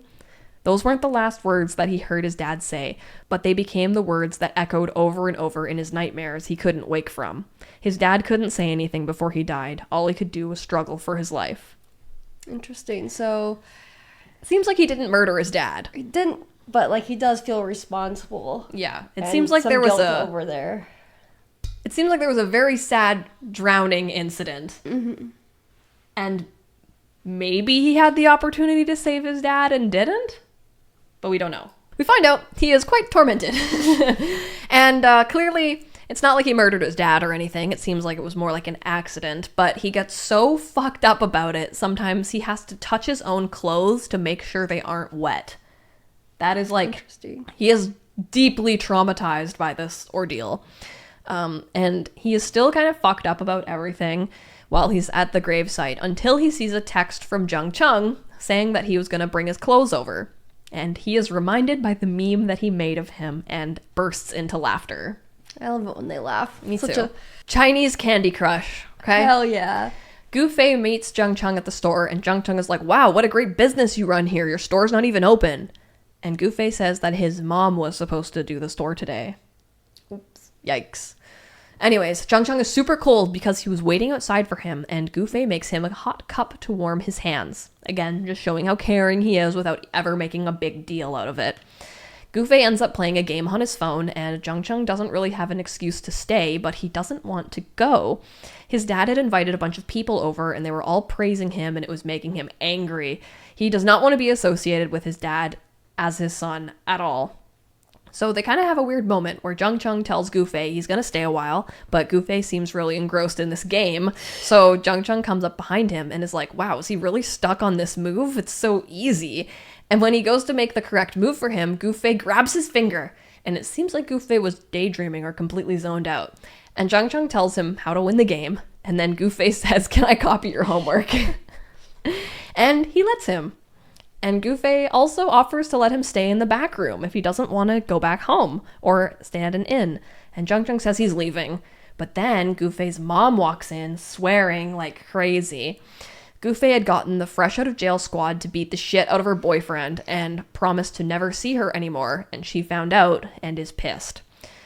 Those weren't the last words that he heard his dad say, but they became the words that echoed over and over in his nightmares he couldn't wake from. His dad couldn't say anything before he died. All he could do was struggle for his life. Interesting. So, Seems like he didn't murder his dad. he didn't, but like he does feel responsible. Yeah, it And seems like some there was guilt over there. It seems like there was a very sad drowning incident. Mm-hmm. And maybe he had the opportunity to save his dad and didn't? But we don't know. We find out he is quite tormented. And clearly, it's not like he murdered his dad or anything. It seems like it was more like an accident. But he gets so fucked up about it, sometimes he has to touch his own clothes to make sure they aren't wet. That is like... Interesting. He is deeply traumatized by this ordeal. And he is still kind of fucked up about everything while he's at the gravesite until he sees a text from Jung Chung saying that he was going to bring his clothes over. And he is reminded by the meme that he made of him and bursts into laughter. I love it when they laugh. Me Such too. Chinese Candy Crush. Okay? Hell yeah. Go Fei meets Jung Chung at the store, and Jung Chung is like, "Wow, what a great business you run here. Your store's not even open." And Go Fei says that his mom was supposed to do the store today. Oops. Yikes. Anyways, Jung Chung is super cold because he was waiting outside for him, and Go Fei makes him a hot cup to warm his hands. Again, just showing how caring he is without ever making a big deal out of it. Go Fei ends up playing a game on his phone, and Jung Chung doesn't really have an excuse to stay, but he doesn't want to go. His dad had invited a bunch of people over, and they were all praising him, and it was making him angry. He does not want to be associated with his dad as his son at all. So they kind of have a weird moment where Jung Chung tells Go Fei he's going to stay a while, but Go Fei seems really engrossed in this game. So Jung Chung comes up behind him and is like, "Wow, is he really stuck on this move? It's so easy." And when he goes to make the correct move for him, Go Fei grabs his finger. And it seems like Go Fei was daydreaming or completely zoned out. And Jung Chung tells him how to win the game. And then Go Fei says, "Can I copy your homework?" And he lets him. And Go Fei also offers to let him stay in the back room if he doesn't want to go back home or stay at an inn. And Jung Chung says he's leaving. But then Go Fei's mom walks in, swearing like crazy. Go Fei had gotten the fresh out of jail squad to beat the shit out of her boyfriend and promised to never see her anymore, and she found out and is pissed.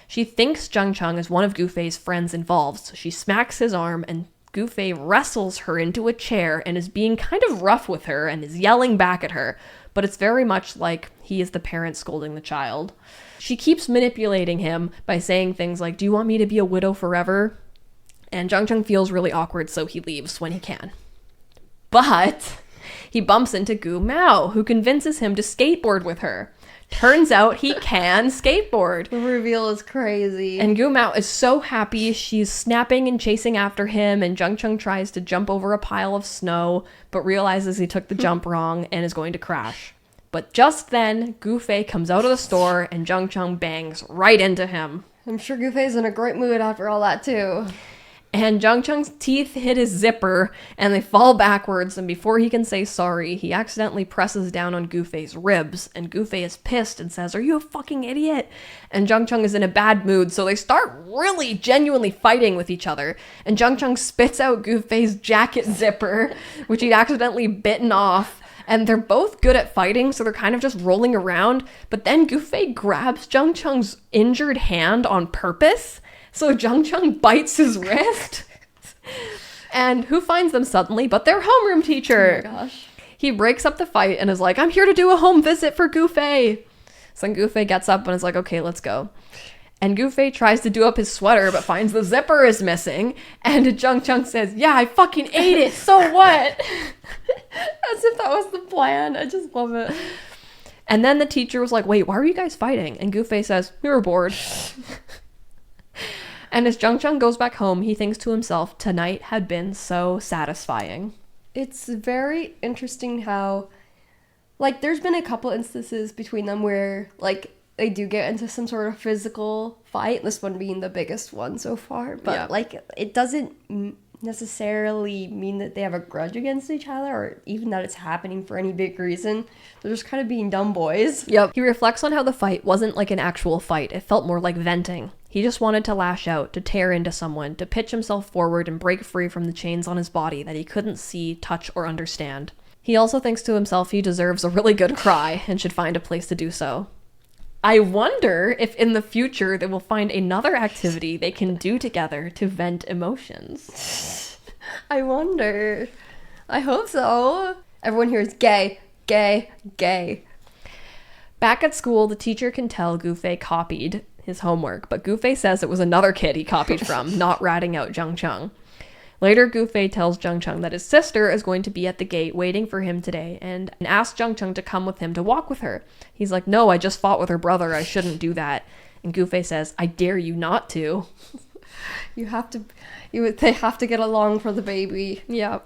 She thinks Jung Chung is one of Go Fei's friends involved, so she smacks his arm and Go Fei wrestles her into a chair and is being kind of rough with her and is yelling back at her, but it's very much like he is the parent scolding the child. She keeps manipulating him by saying things like, "Do you want me to be a widow forever?" And Jung feels really awkward, so he leaves when he can. But he bumps into Gooma, who convinces him to skateboard with her. Turns out he can skateboard. The reveal is crazy. And Gooma is so happy. She's snapping and chasing after him, and Jung tries to jump over a pile of snow, but realizes he took the jump wrong and is going to crash. But just then, Go Fei comes out of the store, and Jung bangs right into him. I'm sure Go Fei's in a great mood after all that, too. And Jung's teeth hit his zipper, and they fall backwards, and before he can say sorry, he accidentally presses down on Go Fei's ribs, and Go Fei is pissed and says, "Are you a fucking idiot?" And Jung is in a bad mood, so they start really genuinely fighting with each other, and Jung spits out Go Fei's jacket zipper, which he'd accidentally bitten off, and they're both good at fighting, so they're kind of just rolling around, but then Go Fei grabs Jung's injured hand on purpose, so Jung bites his wrist. And who finds them suddenly but their homeroom teacher? Oh my gosh. He breaks up the fight and is like, "I'm here to do a home visit for Go Fei." So then Go Fei gets up and is like, "Okay, let's go." And Go Fei tries to do up his sweater but finds the zipper is missing. And Jung says, "Yeah, I fucking ate it, so what?" As if that was the plan. I just love it. And then the teacher was like, "Wait, why are you guys fighting?" And Go Fei says, "We were bored." And as Jung goes back home, he thinks to himself, tonight had been so satisfying. It's very interesting how, like, there's been a couple instances between them where, like, they do get into some sort of physical fight, this one being the biggest one so far, but, yeah. like, it doesn't necessarily mean that they have a grudge against each other, or even that it's happening for any big reason. They're just kind of being dumb boys. Yep. He reflects on how the fight wasn't like an actual fight. It felt more like venting. He just wanted to lash out, to tear into someone, to pitch himself forward and break free from the chains on his body that he couldn't see, touch, or understand. He also thinks to himself he deserves a really good cry and should find a place to do so. I wonder if in the future they will find another activity they can do together to vent emotions. I wonder. I hope so. Everyone here is gay, gay, gay. Back at school, the teacher can tell Go Fei copied his homework, but Go Fei says it was another kid he copied from, not ratting out Jung. Later, Go Fei tells Jung that his sister is going to be at the gate waiting for him today and asks Jung to come with him to walk with her. He's like, "No, I just fought with her brother. I shouldn't do that." And Go Fei says, "I dare you not to." They have to get along for the baby. Yeah.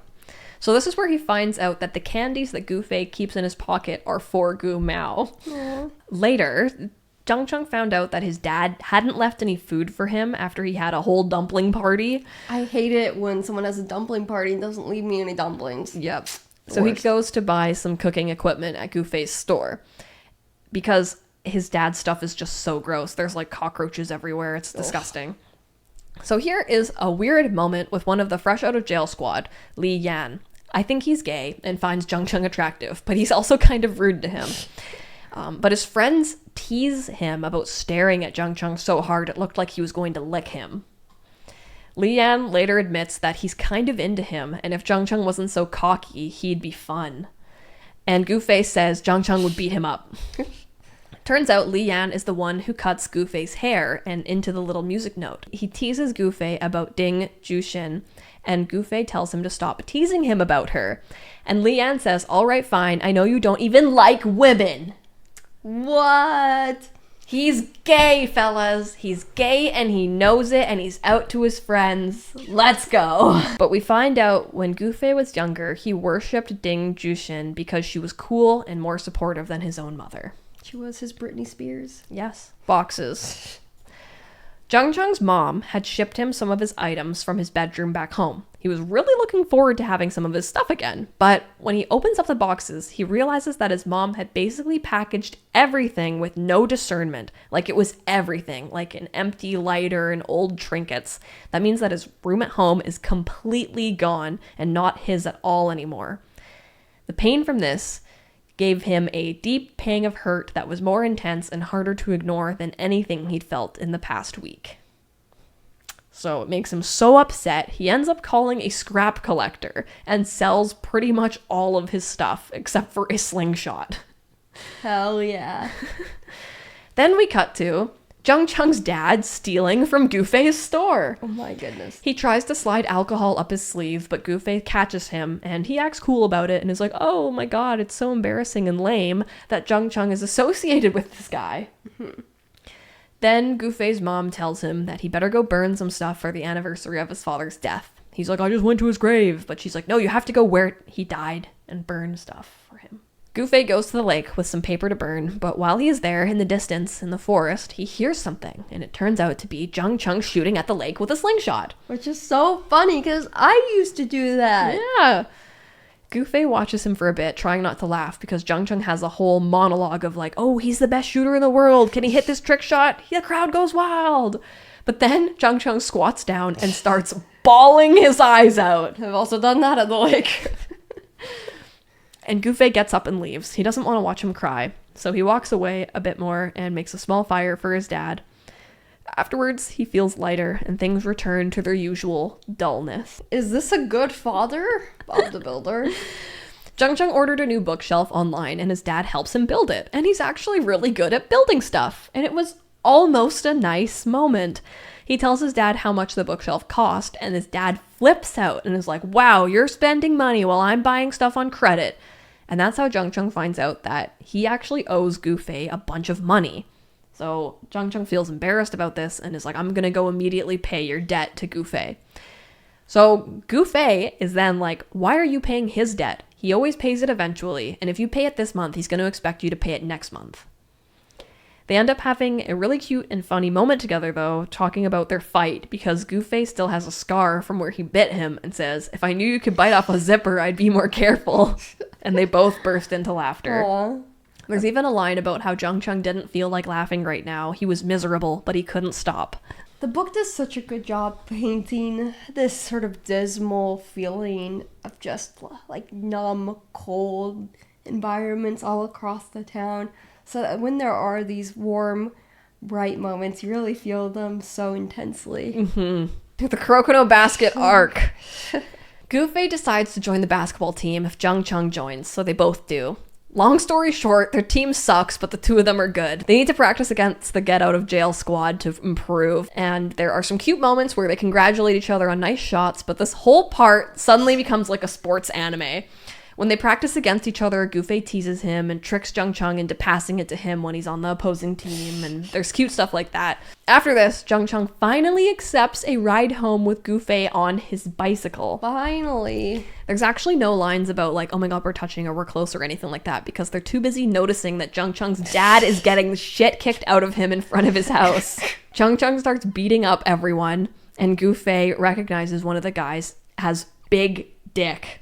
So this is where he finds out that the candies that Go Fei keeps in his pocket are for Gooma. Later, Jung found out that his dad hadn't left any food for him after he had a whole dumpling party. I hate it when someone has a dumpling party and doesn't leave me any dumplings. Yep. So he goes to buy some cooking equipment at Go Fei's store because his dad's stuff is just so gross. There's like cockroaches everywhere. It's disgusting. So here is a weird moment with one of the fresh out of jail squad, Li Yan. I think he's gay and finds Jung attractive, but he's also kind of rude to him. But his friends tease him about staring at Jung so hard it looked like he was going to lick him. Li Yan later admits that he's kind of into him, and if Jung wasn't so cocky, he'd be fun. And Go Fei says Jung would beat him up. Turns out Li Yan is the one who cuts Go Fei's hair and into the little music note. He teases Go Fei about Ding Jushin, and Go Fei tells him to stop teasing him about her. And Li Yan says, "All right, fine, I know you don't even like women." What? He's gay, fellas. He's gay and he knows it and he's out to his friends. Let's go. But we find out when Go Fei was younger, he worshipped Ding Jushin because she was cool and more supportive than his own mother. She was his Britney Spears. Yes. Boxes. Jung's mom had shipped him some of his items from his bedroom back home. He was really looking forward to having some of his stuff again, but when he opens up the boxes, he realizes that his mom had basically packaged everything with no discernment, like it was everything, like an empty lighter and old trinkets. That means that his room at home is completely gone and not his at all anymore. The pain from this gave him a deep pang of hurt that was more intense and harder to ignore than anything he'd felt in the past week. So it makes him so upset, he ends up calling a scrap collector and sells pretty much all of his stuff except for a slingshot. Hell yeah. Then we cut to Jung Chung's dad stealing from Go Fei's store. Oh my goodness. He tries to slide alcohol up his sleeve, but Go Fei catches him, and he acts cool about it and is like, oh my god, it's so embarrassing and lame that Jung Chung is associated with this guy. Then Go Fei's mom tells him that he better go burn some stuff for the anniversary of his father's death. He's like, I just went to his grave. But she's like, no, you have to go where he died and burn stuff for him. Go Fei goes to the lake with some paper to burn, but while he is there in the distance in the forest, he hears something, and it turns out to be Jung Chung shooting at the lake with a slingshot. Which is so funny, because I used to do that. Yeah. Go Fei watches him for a bit, trying not to laugh, because Jung Chung has a whole monologue of like, oh, he's the best shooter in the world. Can he hit this trick shot? The crowd goes wild. But then Jung Chung squats down and starts bawling his eyes out. I've also done that at the lake. And Go Fei gets up and leaves. He doesn't want to watch him cry, so he walks away a bit more and makes a small fire for his dad. Afterwards, he feels lighter, and things return to their usual dullness. Is this a good father? Bob the Builder. Jung Chung ordered a new bookshelf online, and his dad helps him build it, and he's actually really good at building stuff, and it was almost a nice moment. He tells his dad how much the bookshelf cost, and his dad flips out and is like, wow, you're spending money while I'm buying stuff on credit. And that's how Jung Chung finds out that he actually owes Go Fei a bunch of money. So Jung Chung feels embarrassed about this and is like, I'm going to go immediately pay your debt to Go Fei. So Go Fei is then like, why are you paying his debt? He always pays it eventually, and if you pay it this month, he's going to expect you to pay it next month. They end up having a really cute and funny moment together, though, talking about their fight, because Go Fei still has a scar from where he bit him and says, if I knew you could bite off a zipper, I'd be more careful. And they both burst into laughter. Aww. There's even a line about how Jung Chung didn't feel like laughing right now. He was miserable, but he couldn't stop. The book does such a good job painting this sort of dismal feeling of just like numb, cold environments all across the town. So that when there are these warm, bright moments, you really feel them so intensely. Mm-hmm. The Crocono Basket arc. Go Fei decides to join the basketball team if Jung Chung joins, so they both do. Long story short, their team sucks, but the two of them are good. They need to practice against the get out of jail squad to improve, and there are some cute moments where they congratulate each other on nice shots, but this whole part suddenly becomes like a sports anime. When they practice against each other, Go Fei teases him and tricks Jung Chung into passing it to him when he's on the opposing team, and there's cute stuff like that. After this, Jung Chung finally accepts a ride home with Go Fei on his bicycle. Finally. There's actually no lines about like, oh my god, we're touching or we're close or anything like that, because they're too busy noticing that Jung Chung's dad is getting the shit kicked out of him in front of his house. Jung Chung starts beating up everyone, and Go Fei recognizes one of the guys has big dick.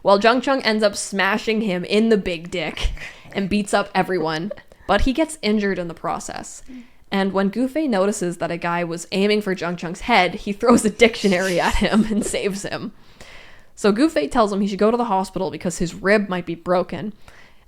Well, Jung Chung ends up smashing him in the big dick and beats up everyone, but he gets injured in the process. And when Go Fei notices that a guy was aiming for Jung Chung's head, he throws a dictionary at him and saves him. So Go Fei tells him he should go to the hospital because his rib might be broken.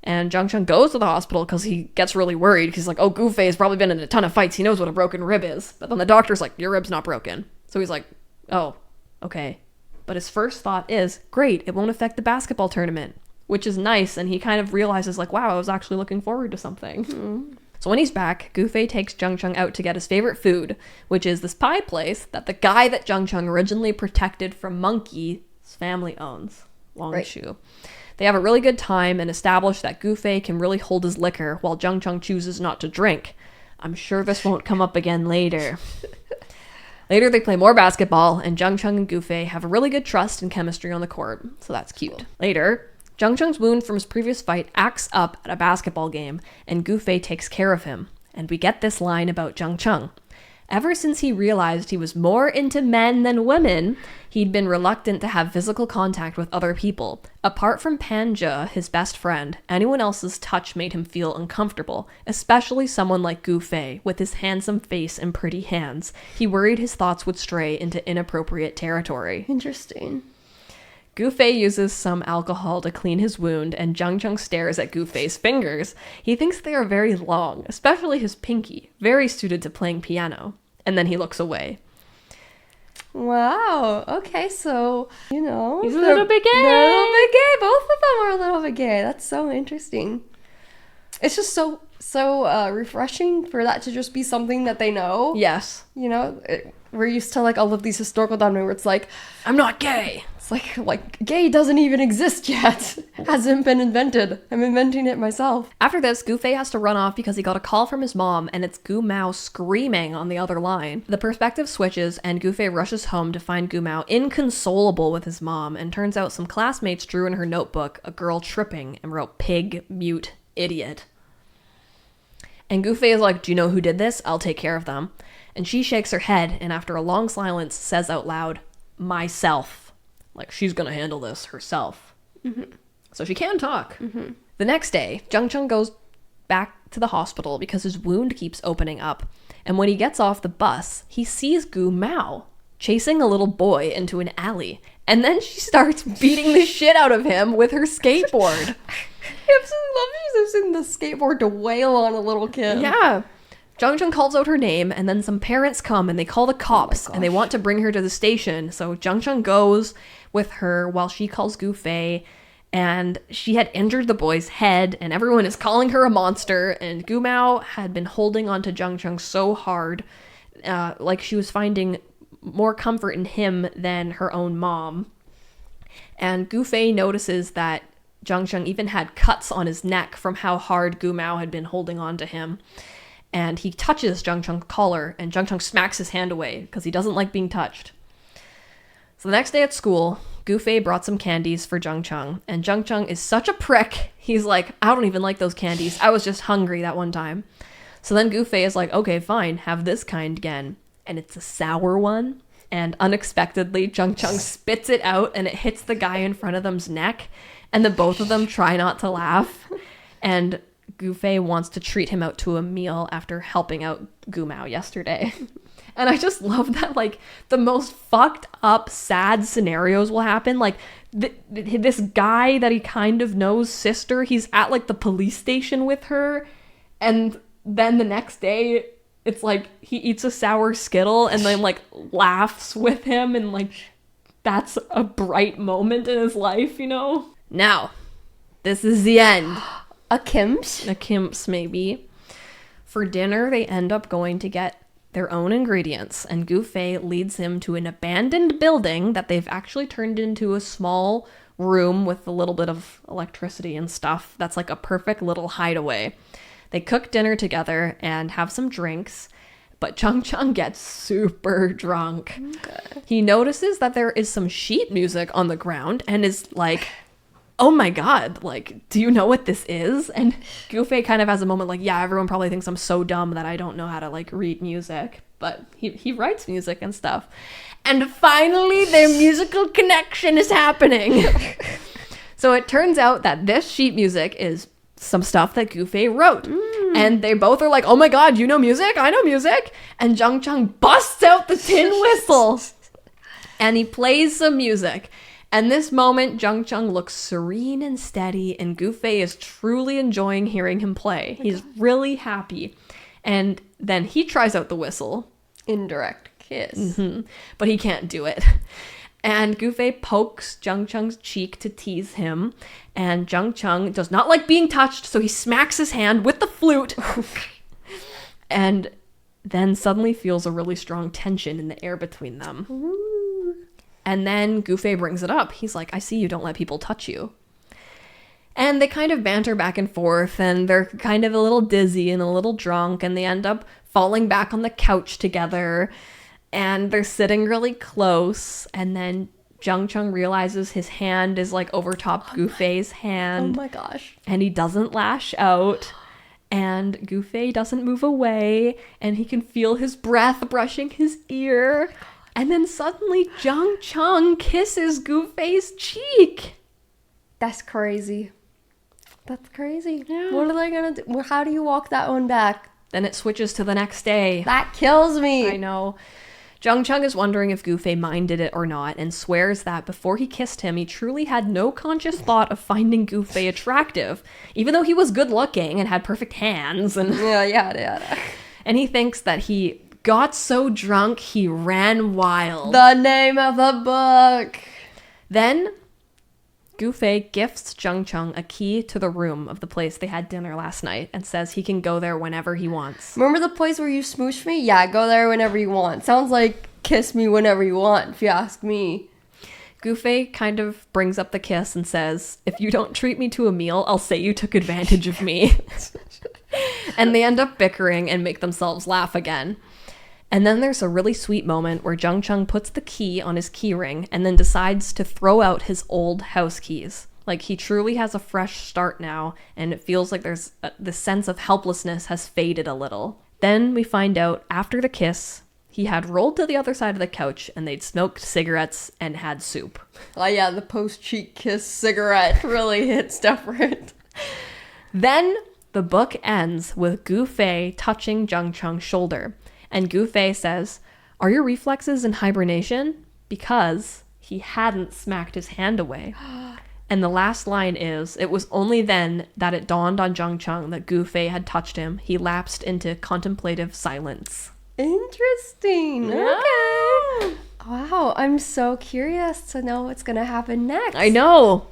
And Jung Chung goes to the hospital because he gets really worried because he's like, oh, Go Fei has probably been in a ton of fights. He knows what a broken rib is. But then the doctor's like, your rib's not broken. So he's like, oh, okay. But his first thought is, great, it won't affect the basketball tournament, which is nice, and he kind of realizes, like, wow, I was actually looking forward to something. So when he's back, Go Fei takes Jung Chung out to get his favorite food, which is this pie place that the guy that Jung Chung originally protected from Monkey's family owns, Longshu. They have a really good time and establish that Go Fei can really hold his liquor while Jung Chung chooses not to drink. I'm sure this won't come up again later. Later, they play more basketball, and Jung Chung and Go Fei have a really good trust and chemistry on the court, so that's cute. Cool. Later, Jung Chung's wound from his previous fight acts up at a basketball game, and Go Fei takes care of him. And we get this line about Jung Chung. Ever since he realized he was more into men than women, he'd been reluctant to have physical contact with other people. Apart from Panja, his best friend, anyone else's touch made him feel uncomfortable, especially someone like Go Fei, with his handsome face and pretty hands. He worried his thoughts would stray into inappropriate territory. Interesting. Go Fei uses some alcohol to clean his wound, and Jung Chung stares at Go Fei's fingers. He thinks they are very long, especially his pinky, very suited to playing piano. And then he looks away. Wow. Okay, so, you know. He's a little bit gay. They're a little bit gay. Both of them are a little bit gay. That's so interesting. It's just so so refreshing for that to just be something that they know. Yes. You know, we're used to like all of these historical Danmei where it's like, I'm not gay. it's like gay doesn't even exist yet. Hasn't been invented. I'm inventing it myself. After this, Go Fei has to run off because he got a call from his mom, and it's Gu Mao screaming on the other line. The perspective switches, and Go Fei rushes home to find Gu Mao inconsolable with his mom, and turns out some classmates drew in her notebook a girl tripping and wrote "pig, mute, idiot." And Go Fei is like, "Do you know who did this? I'll take care of them." And she shakes her head, and after a long silence, says out loud, "Myself." Like, she's gonna handle this herself. Mm-hmm. So she can talk. Mm-hmm. The next day, Zheng Cheng goes back to the hospital because his wound keeps opening up. And when he gets off the bus, he sees Gu Mao chasing a little boy into an alley. And then she starts beating the shit out of him with her skateboard. I absolutely love she's using the skateboard to wail on a little kid. Yeah. Zheng Cheng calls out her name, and then some parents come and they call the cops, and they want to bring her to the station. So Zheng Cheng goes with her while she calls Go Fei, and she had injured the boy's head, and everyone is calling her a monster, and Gu Mao had been holding on to Zheng Cheng so hard, like she was finding more comfort in him than her own mom. And Go Fei notices that Zheng Cheng even had cuts on his neck from how hard Gu Mao had been holding on to him. And he touches Zheng Cheng's collar, and Zheng Cheng smacks his hand away because he doesn't like being touched. So the next day at school, Go Fei brought some candies for Zheng Cheng, and Zheng Cheng is such a prick. He's like, "I don't even like those candies. I was just hungry that one time." So then Go Fei is like, "Okay, fine, have this kind again." And it's a sour one, and unexpectedly, Zheng Cheng spits it out, and it hits the guy in front of them's neck, and the both of them try not to laugh. And Go Fei wants to treat him out to a meal after helping out Gu Mao yesterday. And I just love that, like, the most fucked up, sad scenarios will happen. Like, this guy that he kind of knows, sister, he's at, like, the police station with her. And then the next day, it's like, he eats a sour Skittle and then, like, laughs with him. And, like, that's a bright moment in his life, you know? Now, this is the end. A Kim's? A Kim's, maybe. For dinner, they end up going to get their own ingredients, and Go Fei leads him to an abandoned building that they've actually turned into a small room with a little bit of electricity and stuff. That's like a perfect little hideaway. They cook dinner together and have some drinks, but Zheng Cheng gets super drunk. Okay. He notices that there is some sheet music on the ground and is like, "Oh my god, like, do you know what this is?" And Go Fei kind of has a moment like, "Yeah, everyone probably thinks I'm so dumb that I don't know how to, like, read music." But he writes music and stuff. And finally, their musical connection is happening. So it turns out that this sheet music is some stuff that Go Fei wrote. And they both are like, "Oh my god, you know music? I know music." And Zheng Cheng busts out the tin whistle. And he plays some music. And this moment, Zheng Cheng looks serene and steady, and Go Fei is truly enjoying hearing him play. He's really happy. And then he tries out the whistle. Indirect kiss. Mm-hmm. But he can't do it. And Go Fei pokes Zheng Cheng's cheek to tease him. And Zheng Cheng does not like being touched, so he smacks his hand with the flute. And then suddenly feels a really strong tension in the air between them. Ooh. And then Go Fei brings it up. He's like, "I see you don't let people touch you." And they kind of banter back and forth, and they're kind of a little dizzy and a little drunk, and they end up falling back on the couch together, and they're sitting really close, and then Zheng Cheng realizes his hand is, like, over top Go Fei's hand. Oh my gosh. And he doesn't lash out, and Go Fei doesn't move away, and he can feel his breath brushing his ear. And then suddenly Zheng Cheng kisses Go Fei's cheek. That's crazy. That's crazy. Yeah. What are they gonna do? How do you walk that one back? Then it switches to the next day. That kills me. I know. Zheng Cheng is wondering if Go Fei minded it or not, and swears that before he kissed him, he truly had no conscious thought of finding Go Fei attractive, even though he was good looking and had perfect hands. And yeah. And he thinks that he got so drunk he ran wild. The name of the book. Then Go Fei gifts Zheng Cheng a key to the room of the place they had dinner last night and says he can go there whenever he wants. Remember the place where you smooshed me? Yeah, go there whenever you want. Sounds like kiss me whenever you want, if you ask me. Go Fei kind of brings up the kiss and says, if you don't treat me to a meal, I'll say you took advantage of me. And they end up bickering and make themselves laugh again. And then there's a really sweet moment where Zheng Cheng puts the key on his keyring and then decides to throw out his old house keys. Like, he truly has a fresh start now, and it feels like the sense of helplessness has faded a little. Then we find out after the kiss, he had rolled to the other side of the couch and they'd smoked cigarettes and had soup. Oh yeah, the post-cheek kiss cigarette really hits different. Then the book ends with Go Fei touching Zheng Cheng's shoulder. And Go Fei says, are your reflexes in hibernation? Because he hadn't smacked his hand away. And the last line is, it was only then that it dawned on Zheng Cheng that Go Fei had touched him. He lapsed into contemplative silence. Interesting. Yeah. Okay. Wow, I'm so curious to know what's going to happen next. I know.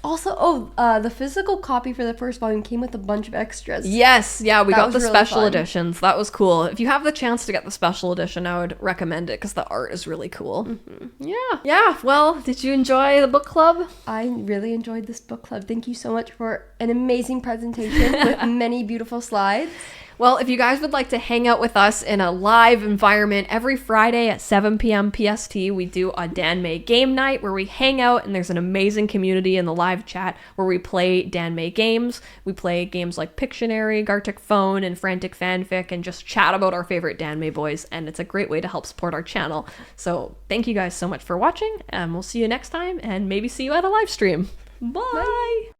Also, the physical copy for the first volume came with a bunch of extras. Yes, yeah, we got the really special fun. editions. That was cool. If you have the chance to get the special edition, I would recommend it because the art is really cool. Mm-hmm. Yeah. Well, did you enjoy the book club? I really enjoyed this book club. Thank you so much for an amazing presentation with many beautiful slides. Well, if you guys would like to hang out with us in a live environment, every Friday at 7 p.m. PST, we do a Danmei game night where we hang out and there's an amazing community in the live chat where we play Danmei games. We play games like Pictionary, Gartic Phone, and Frantic Fanfic and just chat about our favorite Danmei boys, and it's a great way to help support our channel. So thank you guys so much for watching, and we'll see you next time and maybe see you at a live stream. Bye!